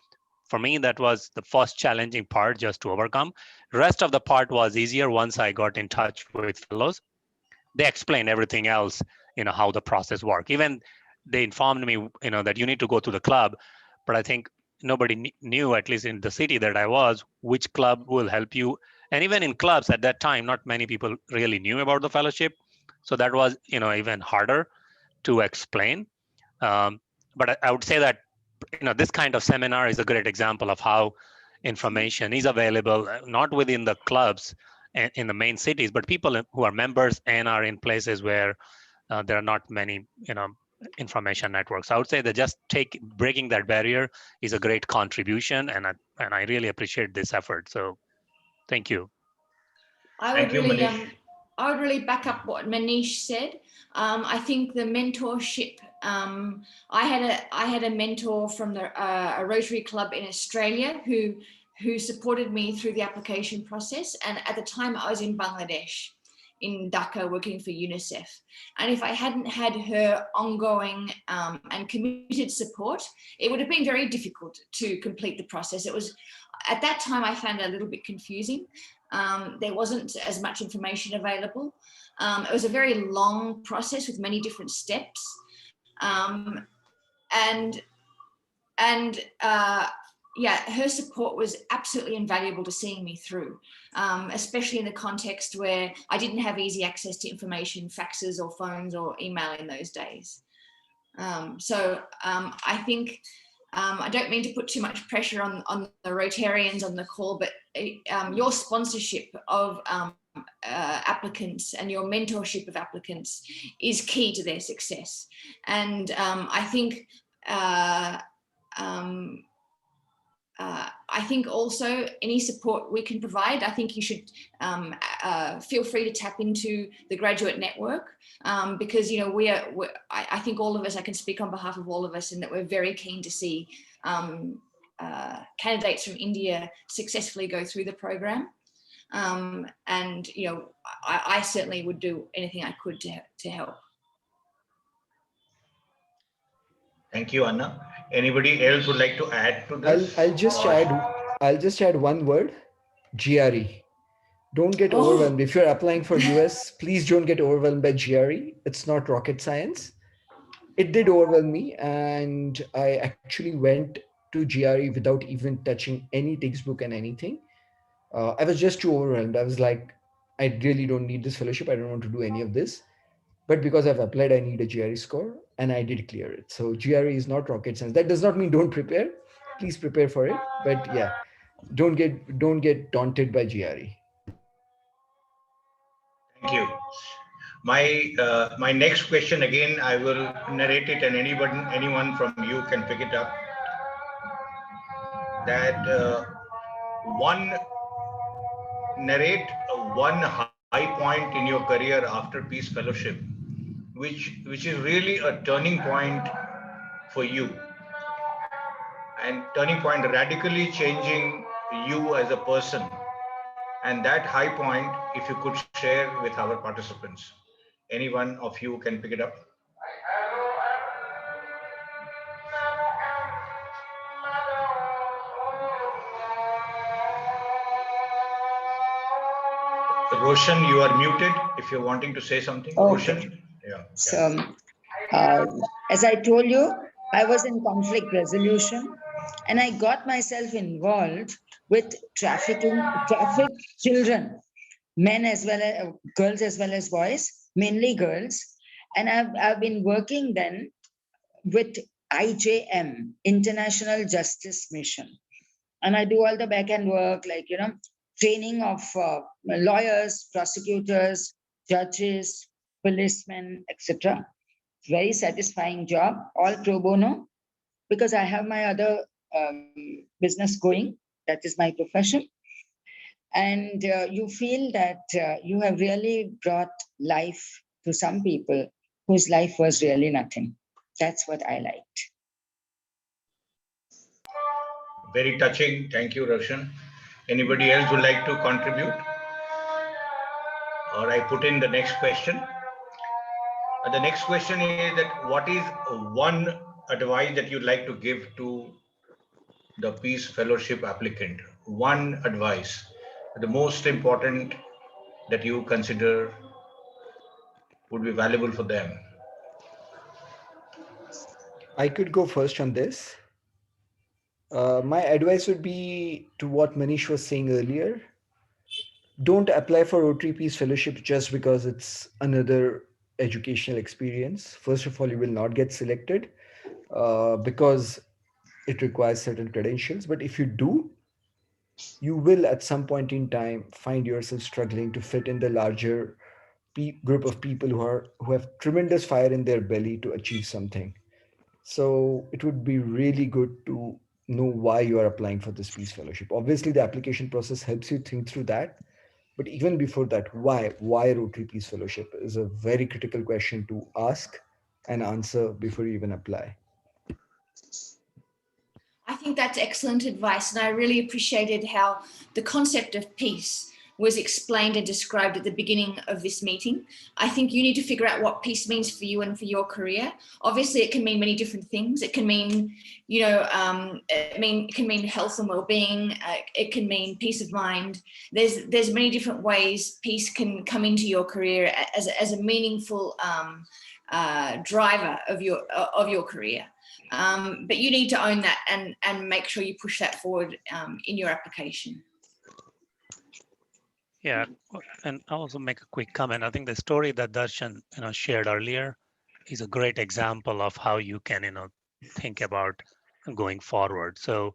for me, that was the first challenging part just to overcome. Rest of the part was easier once I got in touch with fellows. They explained everything else, how the process worked. Even they informed me, that you need to go to the club, but I think nobody knew, at least in the city that I was, which club will help you. And even in clubs at that time, not many people really knew about the fellowship. So that was, even harder to explain. Um, but I would say that this kind of seminar is a great example of how information is available, not within the clubs and in the main cities, but people who are members and are in places where there are not many, information networks. I would say that just breaking that barrier is a great contribution, and I really appreciate this effort. So thank you. I would Thank you, really, Manish. I would really back up what Manish said. I think the mentorship. I had a mentor from a Rotary Club in Australia who supported me through the application process. And at the time, I was in Bangladesh, in Dhaka, working for UNICEF. And if I hadn't had her ongoing and committed support, it would have been very difficult to complete the process. It was, at that time, I found it a little bit confusing. There wasn't as much information available. It was a very long process with many different steps. And yeah, her support was absolutely invaluable to seeing me through, especially in the context where I didn't have easy access to information, faxes or phones or email in those days. So I think, I don't mean to put too much pressure on the Rotarians on the call, but your sponsorship of applicants and your mentorship of applicants is key to their success. And I think also any support we can provide, I think you should feel free to tap into the graduate network, because I think all of us, I can speak on behalf of all of us, in that we're very keen to see candidates from India successfully go through the program. And I certainly would do anything I could to help. Thank you, Anna. Anybody else would like to add to this? I'll just add one word: GRE. Don't get overwhelmed. If you're applying for US, please don't get overwhelmed by GRE. It's not rocket science. It did overwhelm me, and I actually went to GRE without even touching any textbook and anything. I was just too overwhelmed. I was like, I really don't need this fellowship. I don't want to do any of this. But because I've applied, I need a GRE score, and I did clear it. So GRE is not rocket science. That does not mean don't prepare. Please prepare for it. But yeah, don't get daunted by GRE. Thank you. My next question again, I will narrate it, and anyone from you can pick it up. That one narrate one high point in your career after Peace Fellowship, which is really a turning point for you, and turning point radically changing you as a person. And that high point, if you could share with our participants, any one of you can pick it up. Roshan, you are muted if you're wanting to say something. Okay. Roshan? Yeah. So, as I told you, I was in conflict resolution and I got myself involved with traffic children, men as well as girls as well as boys, mainly girls. And I've been working then with IJM, International Justice Mission. And I do all the back end work, like, training of lawyers, prosecutors, judges, policemen, etc. Very satisfying job, all pro bono, because I have my other business going. That is my profession. And you feel that you have really brought life to some people whose life was really nothing. That's what I liked. Very touching. Thank you, Roshan. Anybody else would like to contribute? Or I put in the next question. The next question is that what is one advice that you'd like to give to the Peace Fellowship applicant? One advice, the most important that you consider would be valuable for them. I could go first on this. My advice would be to what Manish was saying earlier. Don't apply for Rotary Peace Fellowship just because it's another educational experience. First of all, you will not get selected because it requires certain credentials. But if you do, you will at some point in time find yourself struggling to fit in the larger group of people who have tremendous fire in their belly to achieve something. So it would be really good to know why you are applying for this peace fellowship. Obviously, the application process helps you think through that. But even before that, why? Why Rotary Peace Fellowship is a very critical question to ask and answer before you even apply. I think that's excellent advice. And I really appreciated how the concept of peace was explained and described at the beginning of this meeting. I think you need to figure out what peace means for you and for your career. Obviously, it can mean many different things. It can mean, it can mean health and well-being. It can mean peace of mind. There's many different ways peace can come into your career as a meaningful driver of your career. But you need to own that and make sure you push that forward in your application. Yeah, and I'll also make a quick comment. I think the story that Darshan shared earlier is a great example of how you can think about going forward. So,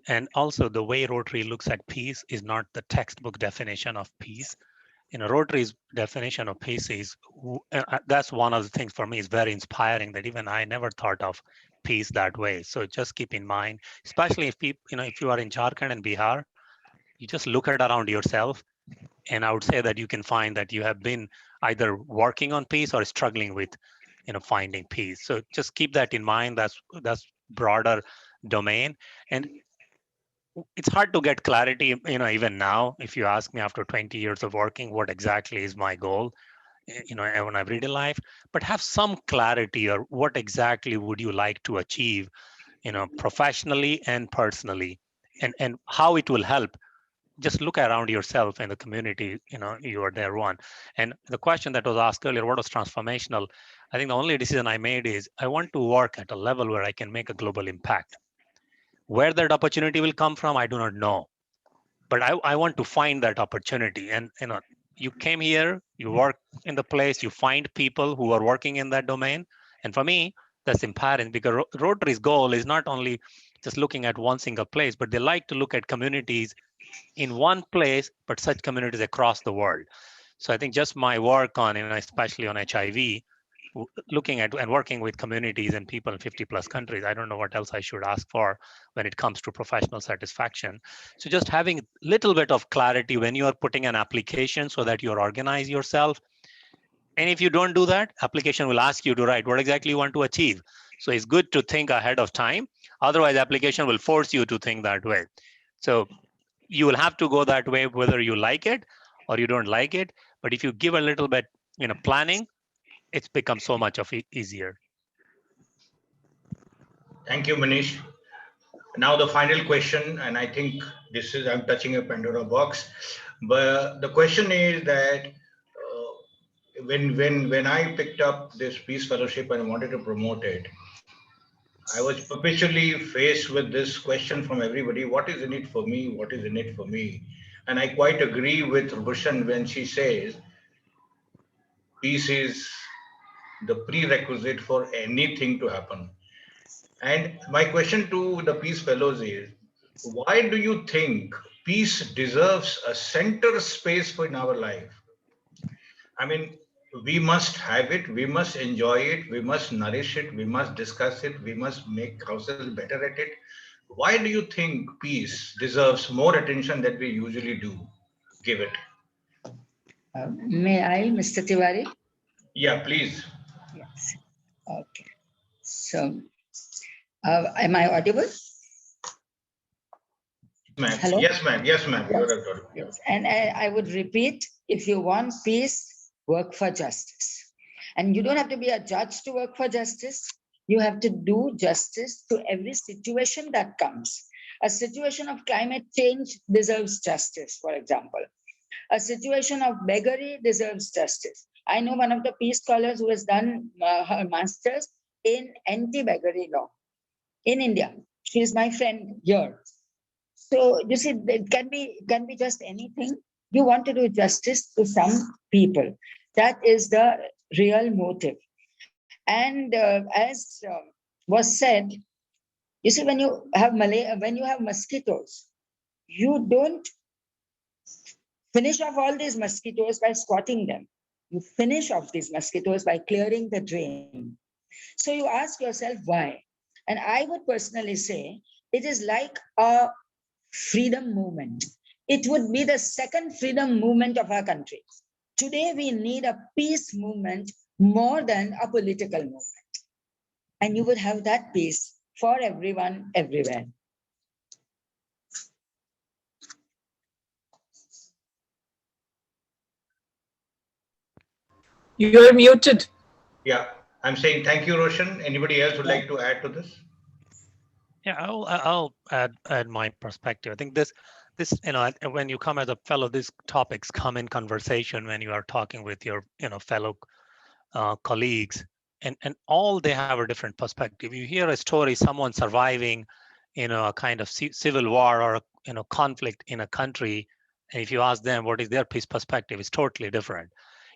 and also the way Rotary looks at peace is not the textbook definition of peace. Rotary's definition of peace is that's one of the things for me is very inspiring, that even I never thought of peace that way. So just keep in mind, especially if people, if you are in Jharkhand and Bihar, you just look at around yourself, and I would say that you can find that you have been either working on peace or struggling with finding peace. So just keep that in mind. That's broader domain. And it's hard to get clarity, even now, if you ask me after 20 years of working, what exactly is my goal, in everyday life, but have some clarity, or what exactly would you like to achieve, professionally and personally, and how it will help. Just look around yourself in the community, you are there one. And the question that was asked earlier, what was transformational? I think the only decision I made is I want to work at a level where I can make a global impact. Where that opportunity will come from, I do not know. But I want to find that opportunity. And you came here, you work in the place, you find people who are working in that domain. And for me, that's empowering, because Rotary's goal is not only just looking at one single place, but they like to look at communities in one place, but such communities across the world. So I think just my work on, especially on HIV, looking at and working with communities and people in 50 plus countries, I don't know what else I should ask for when it comes to professional satisfaction. So just having a little bit of clarity when you are putting an application, so that you organize yourself. And if you don't do that, application will ask you to write what exactly you want to achieve. So it's good to think ahead of time. Otherwise, application will force you to think that way. So you will have to go that way, whether you like it or you don't like it. But if you give a little bit, planning, it's become so much of easier. Thank you, Manish. Now the final question, and I think I'm touching a Pandora box. But the question is that when I picked up this peace fellowship and wanted to promote it, I was perpetually faced with this question from everybody: what is in it for me? What is in it for me? And I quite agree with Roshan when she says peace is the prerequisite for anything to happen. And my question to the Peace Fellows is, why do you think peace deserves a center space for in our life? I mean, we must have it, we must enjoy it, we must nourish it, we must discuss it, we must make ourselves better at it. Why do you think peace deserves more attention than we usually do? Give it. May I, Mr. Tiwari? Yeah, please. Yes. Okay. So, am I audible? Ma'am. Hello? Yes, ma'am. Yes, ma'am. You Yes. are audible. Yes. And I would repeat, if you want peace, work for justice. And you don't have to be a judge to work for justice. You have to do justice to every situation that comes. A situation of climate change deserves justice, for example. A situation of beggary deserves justice. I know one of the peace scholars who has done her master's in anti-beggary law in India. She is my friend here. So you see, it can be just anything. You want to do justice to some people. That is the real motive. And as was said, you see, when you have mosquitoes, you don't finish off all these mosquitoes by squatting them. You finish off these mosquitoes by clearing the drain. So you ask yourself why. And I would personally say it is like a freedom movement. It would be the second freedom movement of our country. Today, we need a peace movement more than a political movement. And you would have that peace for everyone, everywhere. You're muted. Yeah, I'm saying thank you, Roshan. Anybody else would like to add to this? Yeah, I'll add my perspective. I think this when you come as a fellow, these topics come in conversation when you are talking with your fellow colleagues, and all they have a different perspective. You hear a story, someone surviving, a kind of civil war or conflict in a country, and if you ask them what is their peace perspective, it's totally different.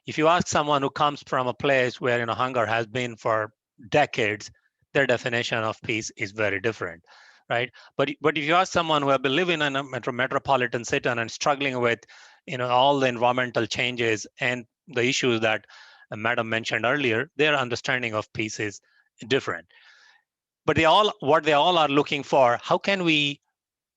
If you ask someone who comes from a place where hunger has been for decades, their definition of peace is very different, right? But if you ask someone who have been living in a metropolitan city and struggling with all the environmental changes and the issues that Madam mentioned earlier, their understanding of peace is different. But what they all are looking for, how can we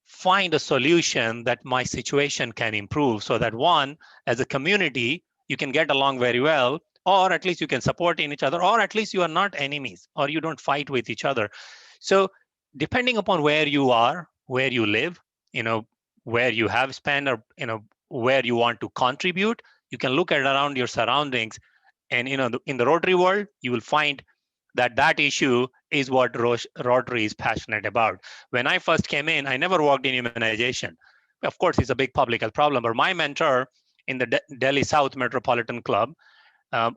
find a solution that my situation can improve so that one, as a community, you can get along very well, or at least you can support in each other, or at least you are not enemies, or you don't fight with each other. So depending upon where you are, where you live, where you have spent, or where you want to contribute, you can look at around your surroundings. And in the Rotary world, you will find that issue is what Rotary is passionate about. When I first came in, I never worked in immunization. Of course, it's a big public health problem, but my mentor in the Delhi South Metropolitan Club,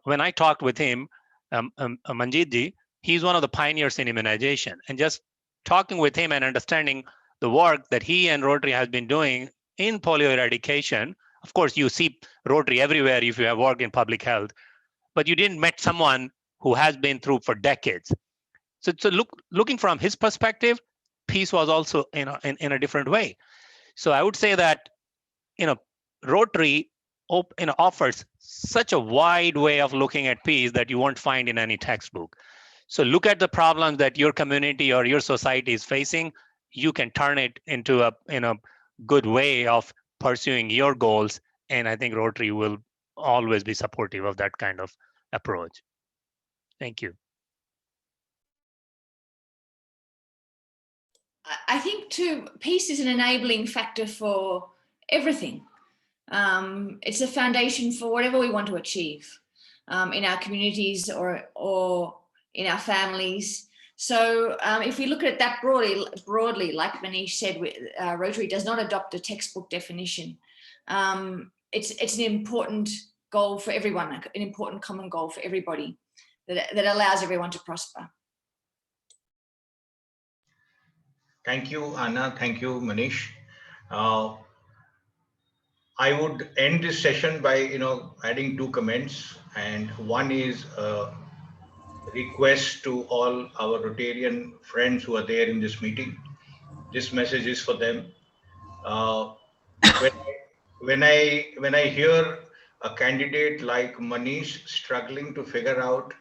when I talked with him, Manjit ji, he's one of the pioneers in immunization. And just talking with him and understanding the work that he and Rotary has been doing in polio eradication. Of course, you see Rotary everywhere if you have worked in public health, but you didn't met someone who has been through for decades. So looking from his perspective, peace was also in a different way. So I would say that Rotary offers such a wide way of looking at peace that you won't find in any textbook. So look at the problems that your community or your society is facing. You can turn it into a good way of pursuing your goals, and I think Rotary will always be supportive of that kind of approach. Thank you. I think too, peace is an enabling factor for everything. It's a foundation for whatever we want to achieve in our communities or in our families. So if we look at that broadly, like Manish said, Rotary does not adopt a textbook definition. It's an important goal for everyone, an important common goal for everybody that allows everyone to prosper. Thank you, Anna. Thank you, Manish. Uh, I would end this session by, adding two comments, and one is a request to all our Rotarian friends who are there in this meeting. This message is for them. Uh, when when I hear a candidate like Manish struggling to figure out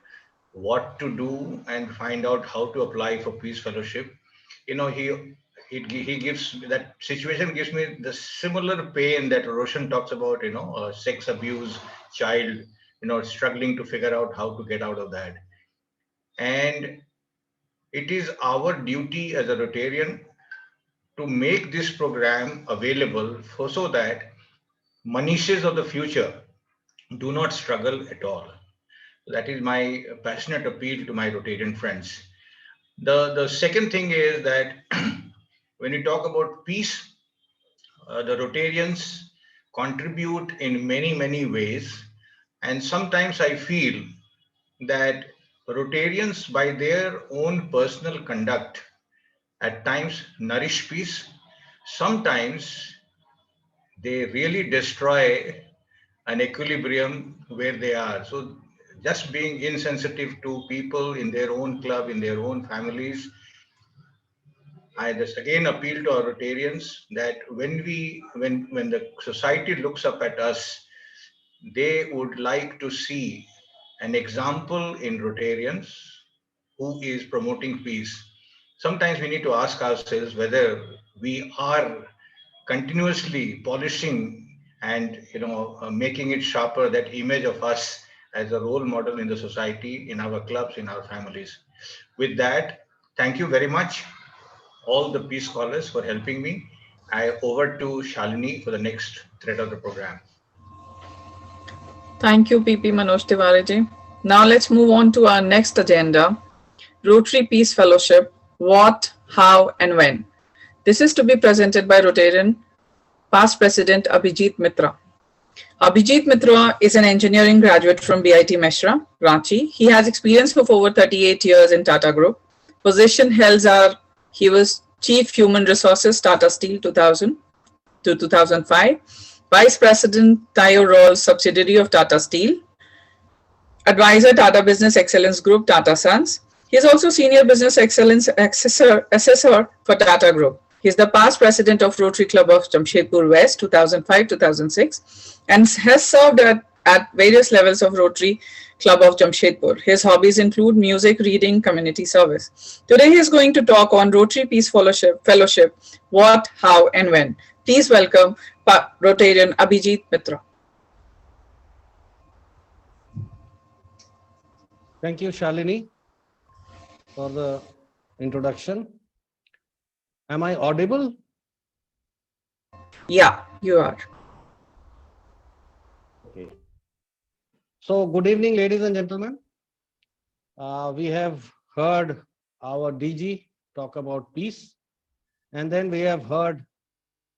what to do and find out how to apply for Peace Fellowship, he gives that situation gives me the similar pain that Roshan talks about, sex abuse child, struggling to figure out how to get out of that. And it is our duty as a Rotarian to make this program available so that Manishes of the future do not struggle at all. That is my passionate appeal to my Rotarian friends. The second thing is that when we talk about peace, the Rotarians contribute in many, many ways. And sometimes I feel that Rotarians, by their own personal conduct, at times nourish peace. Sometimes they really destroy an equilibrium where they are. So just being insensitive to people in their own club, in their own families, I just again appeal to our Rotarians that when the society looks up at us, they would like to see an example in Rotarians who is promoting peace. Sometimes we need to ask ourselves whether we are continuously polishing and making it sharper, that image of us as a role model in the society, in our clubs, in our families. With that, thank you very much, all the peace scholars, for helping me. I over to Shalini for the next thread of the program. Thank you, PP Manoj Tiwari. Now let's move on to our next agenda, Rotary Peace Fellowship, what, how, and when. This is to be presented by Rotarian past President Abhijit Mitra. Abhijit Mitra is an engineering graduate from BIT Meshra, Ranchi. He has experience of over 38 years in Tata Group. Position held are, he was Chief Human Resources, Tata Steel 2000 to 2005, Vice President, Tayo Roll, subsidiary of Tata Steel, Advisor, Tata Business Excellence Group, Tata Sons. He is also Senior Business Excellence Assessor for Tata Group. He is the past President of Rotary Club of Jamshedpur West 2005-2006 and has served at various levels of Rotary Club of Jamshedpur. His hobbies include music, reading, community service. Today he is going to talk on Rotary Peace Fellowship, what, how, and when. Please welcome Rotarian Abhijit Mitra. Thank you, Shalini, for the introduction. Am I audible? Yeah, you are. Okay. So, good evening, ladies and gentlemen. We have heard our DG talk about peace, and then we have heard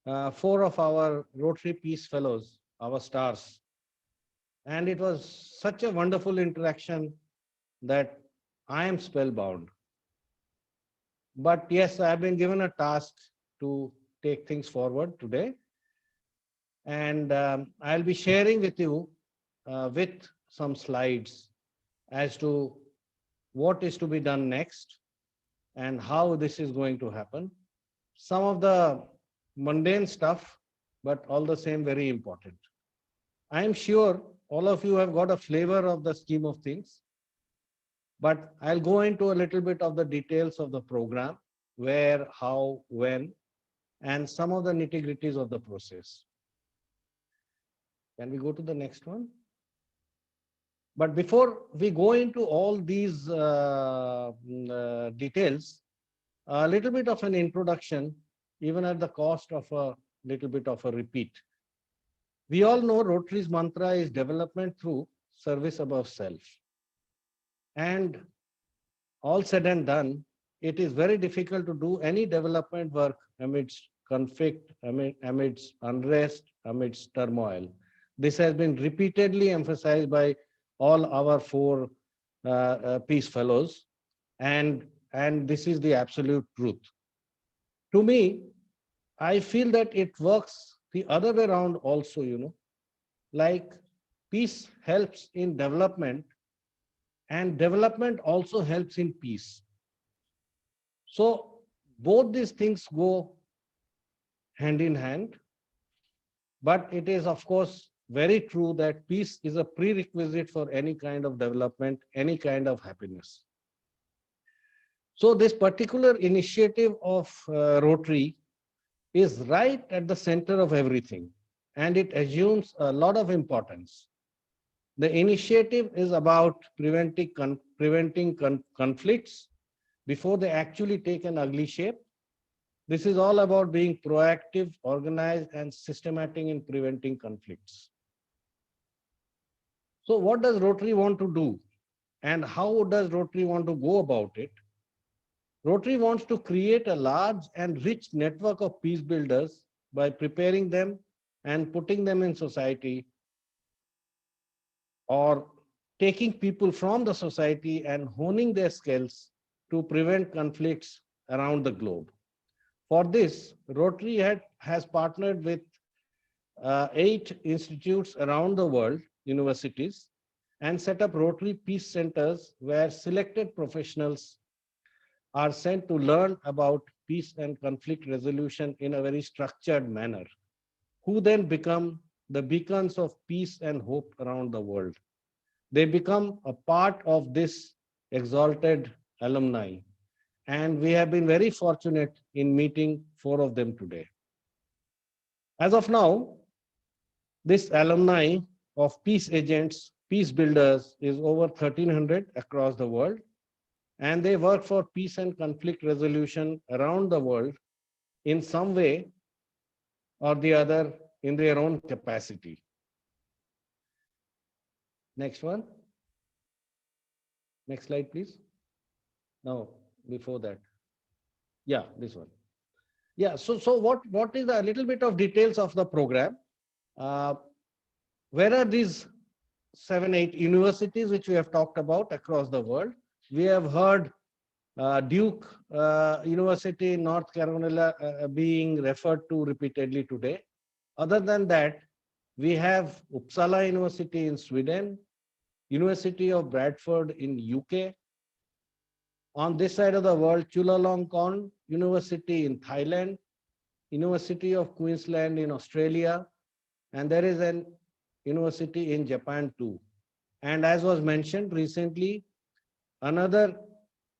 4 of our Rotary Peace Fellows, our stars. And it was such a wonderful interaction that I am spellbound. But yes, I have been given a task to take things forward today. And I'll be sharing with you with some slides as to what is to be done next and how this is going to happen. Some of the mundane stuff, but all the same very important. I am sure all of you have got a flavor of the scheme of things, but I'll go into a little bit of the details of the program, where, how, when, and some of the nitty-gritties of the process. Can we go to the next one? But before we go into all these details, a little bit of an introduction, even at the cost of a little bit of a repeat. We all know Rotary's mantra is development through service above self. And all said and done, it is very difficult to do any development work amidst conflict, amidst unrest, amidst turmoil. This has been repeatedly emphasized by all our four peace fellows, and this is the absolute truth. To me, I feel that it works the other way around also, like peace helps in development and development also helps in peace. So both these things go hand in hand, but it is of course very true that peace is a prerequisite for any kind of development, any kind of happiness. So this particular initiative of Rotary is right at the center of everything, and it assumes a lot of importance. The initiative is about preventing conflicts before they actually take an ugly shape. This is all about being proactive, organized, and systematic in preventing conflicts. So what does Rotary want to do? And how does Rotary want to go about it? Rotary wants to create a large and rich network of peace builders by preparing them and putting them in society, or taking people from the society and honing their skills to prevent conflicts around the globe. For this, Rotary has partnered with 8 institutes around the world, universities, and set up Rotary Peace Centers where selected professionals are sent to learn about peace and conflict resolution in a very structured manner, who then become the beacons of peace and hope around the world. They become a part of this exalted alumni. And we have been very fortunate in meeting 4 of them today. As of now, this alumni of peace agents, peace builders is over 1,300 across the world. And they work for peace and conflict resolution around the world in some way or the other in their own capacity. Next one. Next slide, please. No, before that. Yeah, this one. Yeah, so what is a little bit of details of the program? Where are these 7, 8 universities which we have talked about across the world? We have heard Duke University in North Carolina being referred to repeatedly today. Other than that, we have Uppsala University in Sweden, University of Bradford in UK. On this side of the world, Chulalongkorn University in Thailand, University of Queensland in Australia, and there is an university in Japan too. And as was mentioned recently, another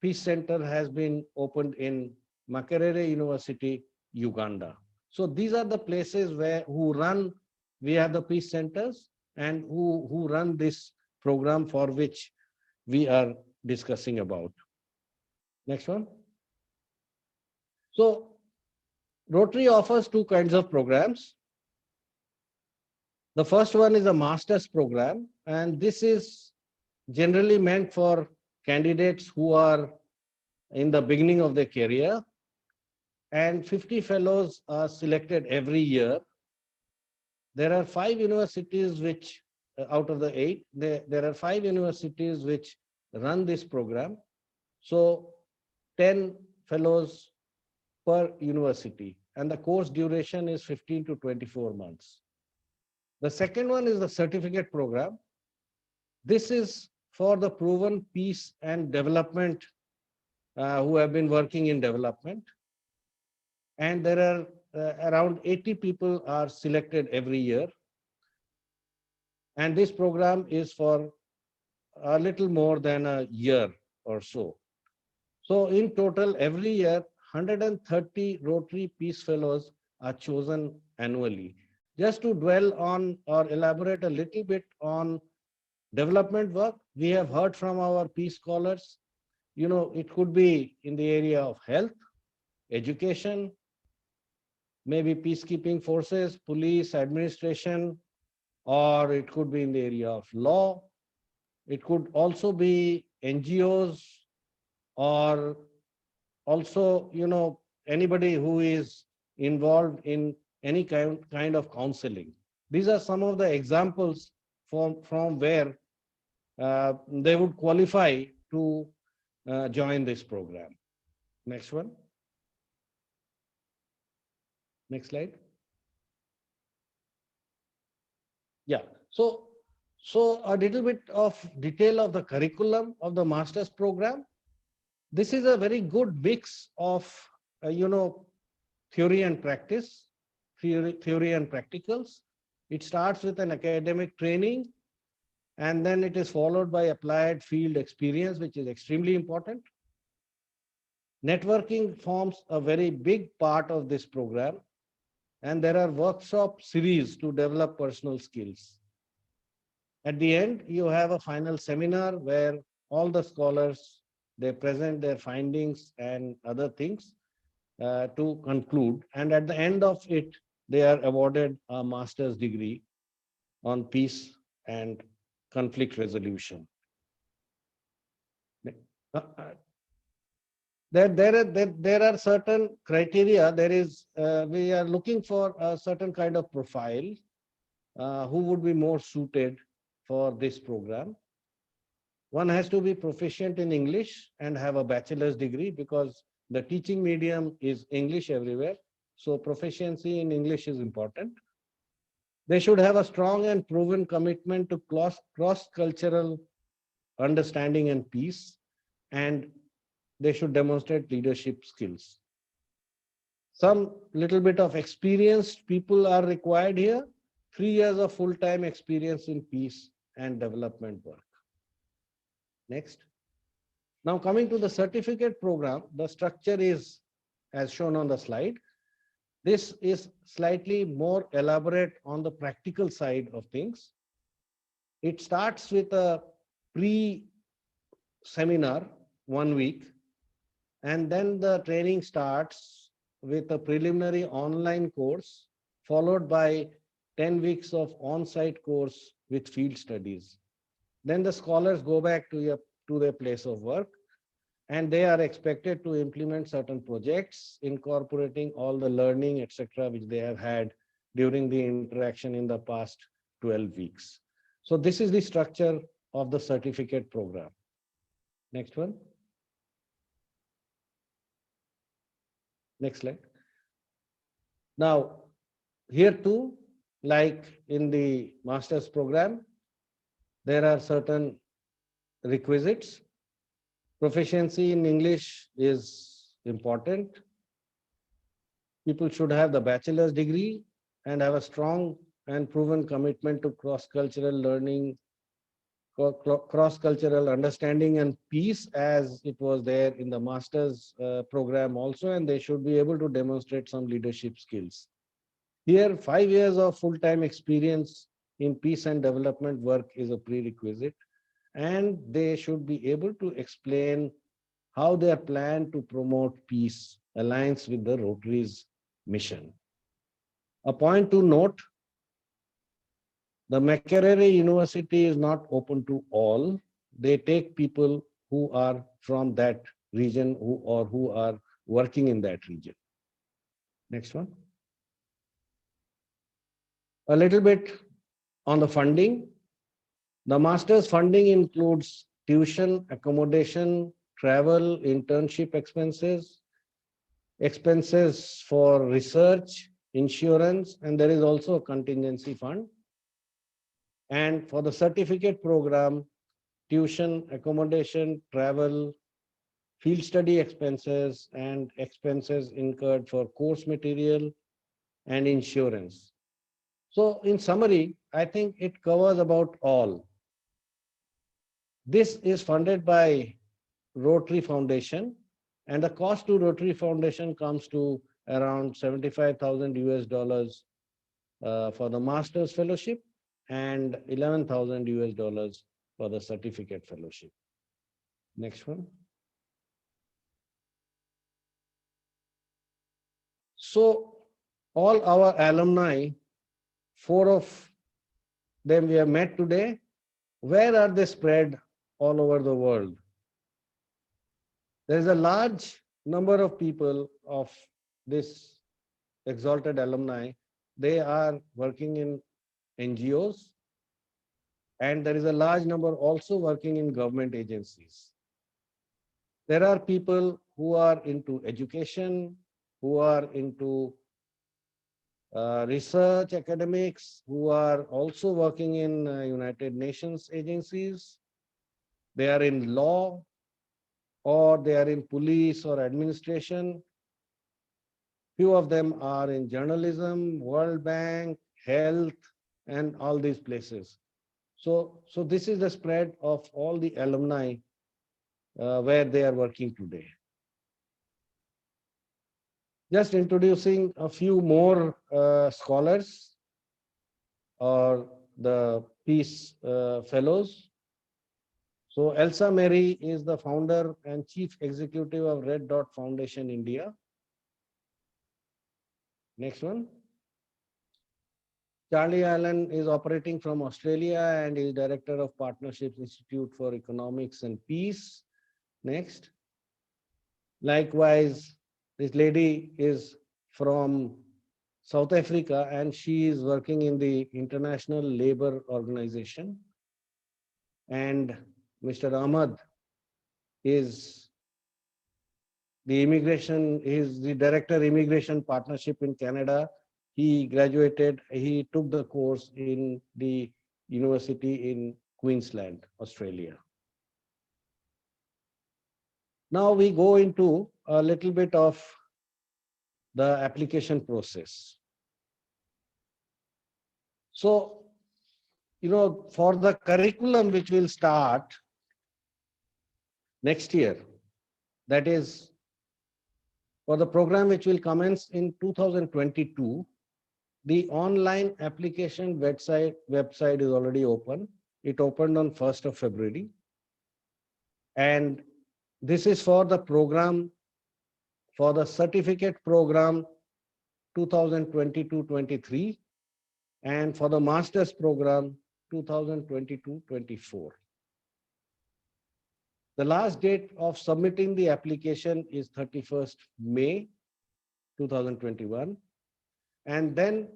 peace center has been opened in Makerere University, Uganda. So these are the places we have the peace centers and who run this program for which we are discussing about. Next one. So Rotary offers 2 kinds of programs. The first one is a master's program, and this is generally meant for candidates who are in the beginning of their career, and 50 fellows are selected every year. There are 5 universities which, out of the 8, there are 5 universities which run this program. So 10 fellows per university, and the course duration is 15 to 24 months. The second one is the certificate program. This is for the proven peace and development who have been working in development. And there are around 80 people are selected every year. And this program is for a little more than a year or so. So in total, every year, 130 Rotary Peace Fellows are chosen annually. Just to dwell on or elaborate a little bit on development work, we have heard from our peace scholars, it could be in the area of health, education, maybe peacekeeping forces, police, administration, or it could be in the area of law. It could also be NGOs, or also, anybody who is involved in any kind of counseling. These are some of the examples from where they would qualify to join this program. Next one. Next slide. Yeah. So a little bit of detail of the curriculum of the master's program. This is a very good mix of, theory and practice, theory and practicals. It starts with an academic training, and then it is followed by applied field experience, which is extremely important. Networking forms a very big part of this program, and there are workshop series to develop personal skills. At the end, you have a final seminar where all the scholars, they present their findings and other things to conclude. And at the end of it, they are awarded a master's degree on peace and conflict resolution. There are certain criteria. We are looking for a certain kind of profile who would be more suited for this program. One has to be proficient in English and have a bachelor's degree, because the teaching medium is English everywhere. So proficiency in English is important. They should have a strong and proven commitment to cross-cultural understanding and peace, and they should demonstrate leadership skills. Some little bit of experienced people are required here. 3 years of full-time experience in peace and development work. Next. Now coming to the certificate program, the structure is as shown on the slide. This is slightly more elaborate on the practical side of things. It starts with a pre-seminar 1 week, and then the training starts with a preliminary online course, followed by 10 weeks of on-site course with field studies. Then the scholars go back to their place of work, and they are expected to implement certain projects incorporating all the learning, etc., which they have had during the interaction in the past 12 weeks. So this is the structure of the certificate program. Next one. Next slide. Now, here too, like in the master's program, there are certain requisites. Proficiency in English is important. People should have the bachelor's degree and have a strong and proven commitment to cross-cultural learning, cross-cultural understanding and peace, as it was there in the master's program also, and they should be able to demonstrate some leadership skills. Here, 5 years of full-time experience in peace and development work is a prerequisite, and they should be able to explain how their plan to promote peace aligns with the Rotary's mission. A point to note, the Makerere University is not open to all. They take people who are from that region who are working in that region. Next one. A little bit on the funding. The master's funding includes tuition, accommodation, travel, internship expenses, expenses for research, insurance, and there is also a contingency fund. And for the certificate program, tuition, accommodation, travel, field study expenses, and expenses incurred for course material and insurance. So in summary, I think it covers about all. This is funded by Rotary Foundation, and the cost to Rotary Foundation comes to around $75,000 for the master's fellowship and $11,000 for the certificate fellowship. Next one. So all our alumni, 4 of them we have met today. Where are they spread all over the world? There is a large number of people of this exalted alumni, they are working in NGOs, and there is a large number also working in government agencies. There are people who are into education, who are into research academics, who are also working in United Nations agencies. They are in law, or they are in police or administration. Few of them are in journalism, World Bank, health, and all these places. So this is the spread of all the alumni where they are working today. Just introducing a few more scholars or the Peace Fellows. So Elsa Mary is the founder and chief executive of Red Dot Foundation India. Next one. Charlie Allen is operating from Australia and is director of Partnerships Institute for Economics and Peace. Next. Likewise, this lady is from South Africa and she is working in the International Labour Organization. And Mr. Ahmad is the director immigration partnership in Canada. He graduated, he took the course in the university in Queensland, Australia. Now we go into a little bit of the application process. So, for the curriculum which will start next year, that is for the program which will commence in 2022, the online application website is already open. It opened on 1st of February. And this is for the program, for the certificate program 2022-23 and for the master's program 2022-24. The last date of submitting the application is 31st May 2021. And then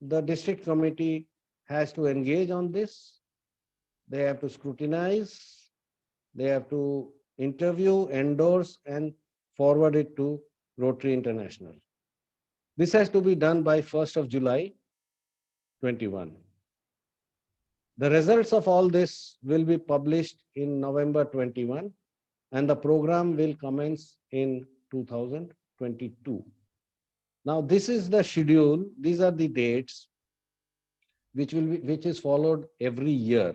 the district committee has to engage on this. They have to scrutinize, they have to interview, endorse, and forward it to Rotary International. This has to be done by 1st of July 21. The results of all this will be published in November 21, and the program will commence in 2022. Now, this is the schedule. These are the dates which is followed every year.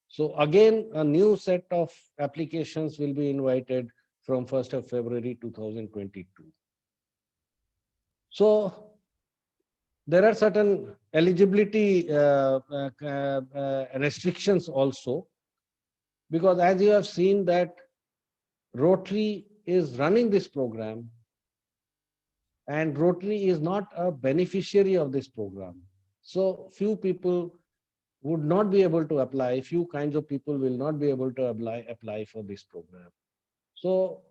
So again, a new set of applications will be invited from 1st of February 2022. So there are certain eligibility restrictions also, because as you have seen that Rotary is running this program and Rotary is not a beneficiary of this program. So few people would not be able to apply, few kinds of people will not be able to apply for this program. So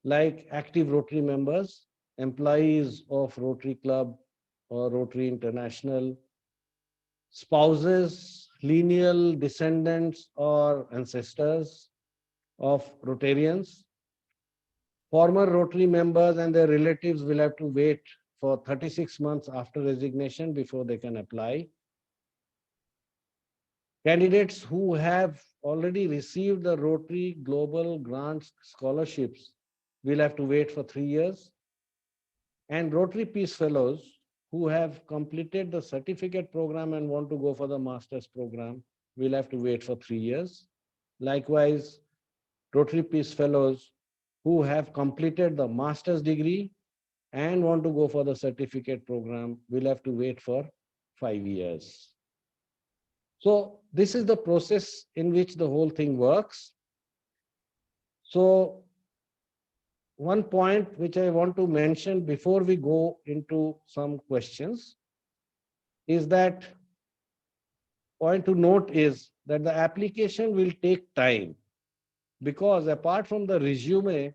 like active Rotary members, employees of Rotary Club or Rotary International, spouses, lineal descendants or ancestors of Rotarians, former Rotary members and their relatives will have to wait for 36 months after resignation before they can apply. Candidates who have already received the Rotary Global Grants scholarships will have to wait for 3 years. And Rotary Peace Fellows who have completed the certificate program and want to go for the master's program will have to wait for 3 years. Likewise, Rotary Peace Fellows who have completed the master's degree and want to go for the certificate program will have to wait for 5 years. So this is the process in which the whole thing works. So one point which I want to mention before we go into some questions is that point to note is that the application will take time, because apart from the resume,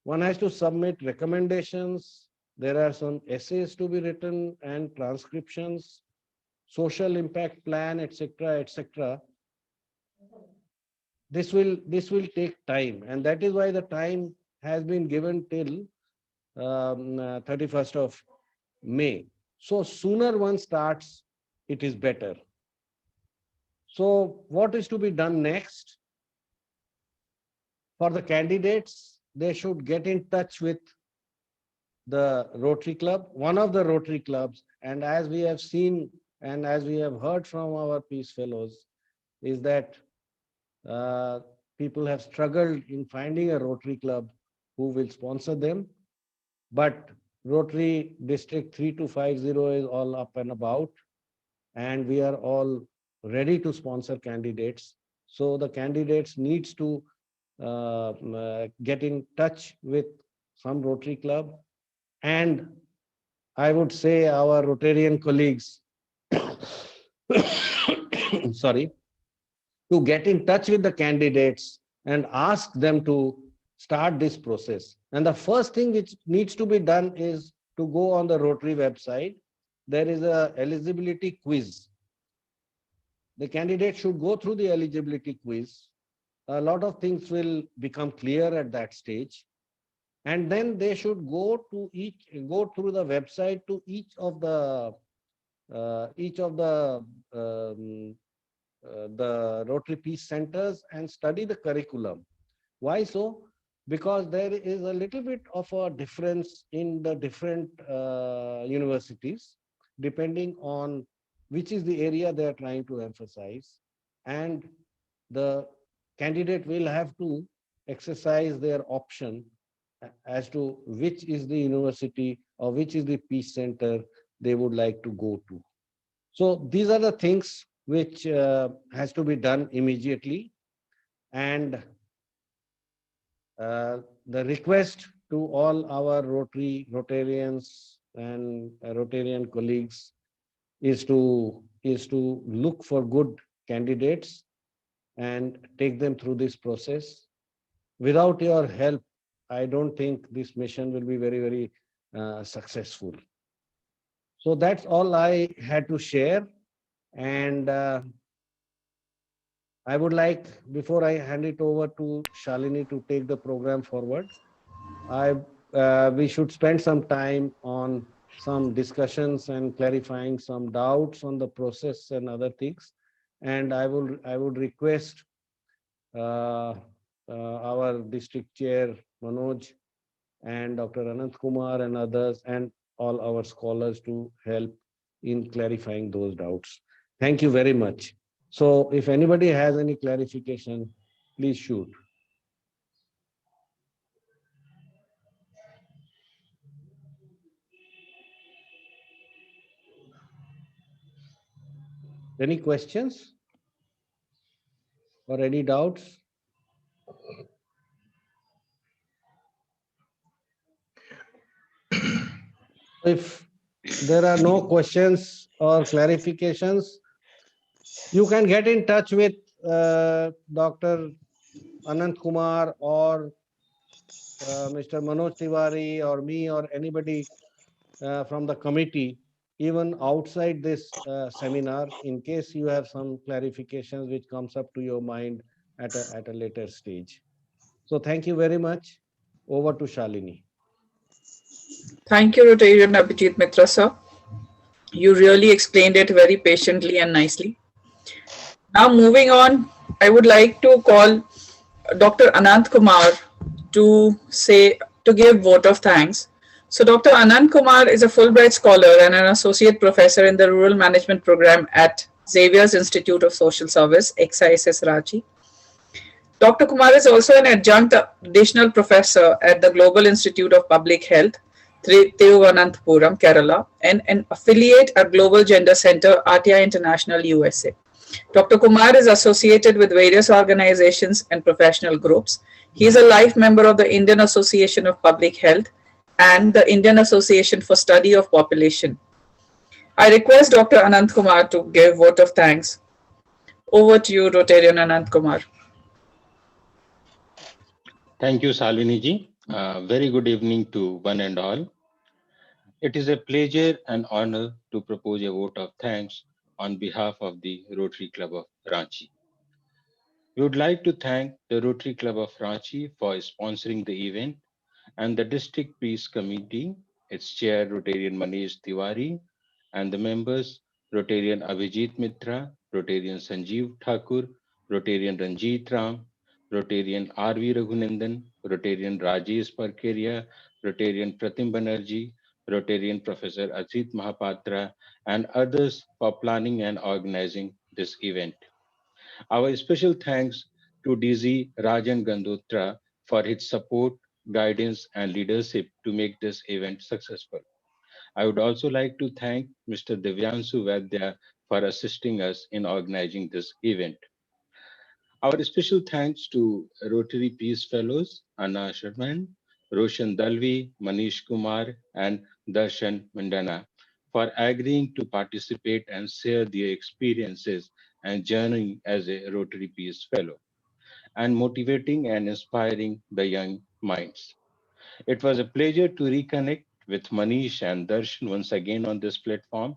one has to submit recommendations, There are some essays to be written and transcriptions, social impact plan, etc., etc. This will take time, and that is why the time has been given till 31st of May. So sooner one starts, it is better. So what is to be done next? For the candidates, they should get in touch with the Rotary Club, one of the Rotary clubs. And as we have seen and as we have heard from our Peace Fellows, is that uh, people have struggled in finding a Rotary Club who will sponsor them. But Rotary District 3250 is all up and about, and we are all ready to sponsor candidates. So the candidates needs to get in touch with some Rotary Club, and I would say our Rotarian colleagues, sorry, to get in touch with the candidates and ask them to start this process. And the first thing which needs to be done is to go on the Rotary website. There is a eligibility quiz. The candidate should go through the eligibility quiz. A lot of things will become clear at that stage. And then they should go through the website to each of the Rotary Peace Centers and study the curriculum. Why so? Because there is a little bit of a difference in the different universities, depending on which is the area they are trying to emphasize. And the candidate will have to exercise their option as to which is the university or which is the peace center they would like to go to. So these are the things which has to be done immediately. And the request to all our Rotarians and Rotarian colleagues is to look for good candidates and take them through this process. Without your help, I don't think this mission will be very, very successful. So that's all I had to share. And I would like, before I hand it over to Shalini to take the program forward, we should spend some time on some discussions and clarifying some doubts on the process and other things. And I would request our district chair Manoj and Dr. Anant Kumar and others and all our scholars to help in clarifying those doubts. Thank you very much. So if anybody has any clarification, please shoot. Any questions or any doubts? If there are no questions or clarifications, you can get in touch with Dr. Anant Kumar or Mr. Manoj Tiwari or me or anybody from the committee, even outside this seminar, in case you have some clarifications which comes up to your mind at a later stage. So thank you very much. Over to Shalini. Thank you, Rotarian Abhijit Mitra, sir. You really explained it very patiently and nicely. Now, moving on, I would like to call Dr. Anant Kumar to give vote of thanks. So, Dr. Anant Kumar is a Fulbright scholar and an associate professor in the Rural Management Program at Xavier's Institute of Social Service, XISS Ranchi. Dr. Kumar is also an adjunct additional professor at the Global Institute of Public Health, Thiruvananthapuram, Kerala, and an affiliate at Global Gender Center, RTI International, USA. Dr. Kumar is associated with various organizations and professional groups. He is a life member of the Indian Association of Public Health and the Indian Association for Study of Population. I request Dr. Anant Kumar to give vote of thanks. Over to you, Rotarian Anant Kumar. Thank you, Shalini ji. Very good evening to one and all. It is a pleasure and honor to propose a vote of thanks on behalf of the Rotary Club of Ranchi. We would like to thank the Rotary Club of Ranchi for sponsoring the event and the District Peace Committee, its chair Rotarian Manish Tiwari, and the members Rotarian Abhijit Mitra, Rotarian Sanjeev Thakur, Rotarian Ranjit Ram, Rotarian R.V. Raghunandan, Rotarian Rajesh Parkeria, Rotarian Pratim Banerjee, Rotarian Professor Ajit Mahapatra, and others for planning and organizing this event. Our special thanks to DZ Rajan Gandotra for his support, guidance, and leadership to make this event successful. I would also like to thank Mr. Divyansu Vaidya for assisting us in organizing this event. Our special thanks to Rotary Peace Fellows Anna Sharman, Roshan Dalvi, Manish Kumar, and Darshan Mandana for agreeing to participate and share their experiences and journey as a Rotary Peace Fellow, and motivating and inspiring the young minds. It was a pleasure to reconnect with Manish and Darshan once again on this platform.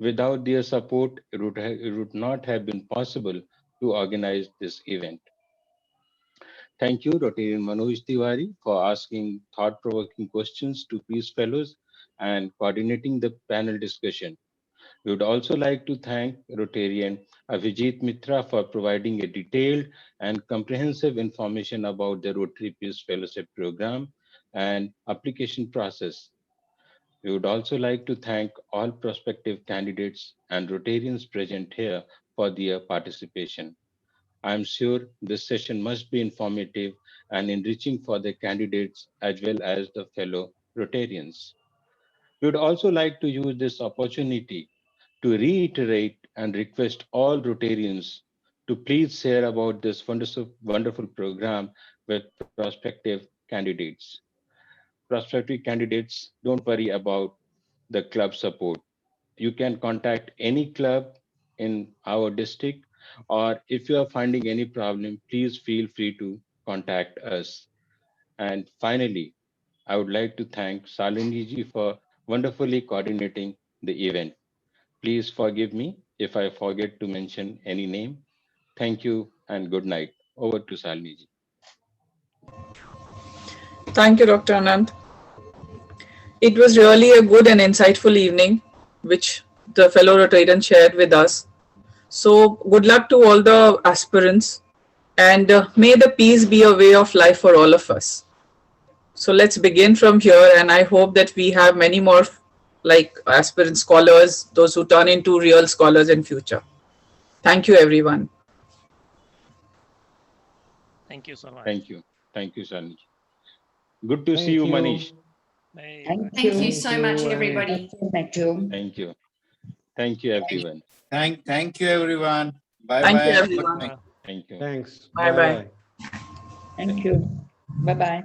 Without their support, it would not have been possible to organize this event. Thank you, Rotarian Manoj Tiwari, for asking thought-provoking questions to Peace Fellows and coordinating the panel discussion. We would also like to thank Rotarian Avijit Mitra for providing a detailed and comprehensive information about the Rotary Peace Fellowship program and application process. We would also like to thank all prospective candidates and Rotarians present here for their participation. I am sure this session must be informative and enriching for the candidates as well as the fellow Rotarians. We would also like to use this opportunity to reiterate and request all Rotarians to please share about this wonderful program with prospective candidates. Prospective candidates, don't worry about the club support. You can contact any club in our district, or if you are finding any problem, please feel free to contact us. And finally, I would like to thank Salini ji for wonderfully coordinating the event. Please forgive me if I forget to mention any name. Thank you and good night. Over to Salini ji. Thank you, Dr. Anand. It was really a good and insightful evening, which the fellow Rotarian shared with us. So, good luck to all the aspirants, and may the peace be a way of life for all of us. So, let's begin from here, and I hope that we have many more like aspirant scholars, those who turn into real scholars in future. Thank you, everyone. Thank you so much. Thank you. Thank you, Salini ji. Good to see Thank you, you. Manish. Bye. Thank Thank you you. so much, and everybody. Thank you. Thank you. Thank you, everyone. Thank you, everyone. Bye Thank bye you, and good everyone. night. Thank you. thanks. Bye bye. Bye. Thank you. Bye-bye.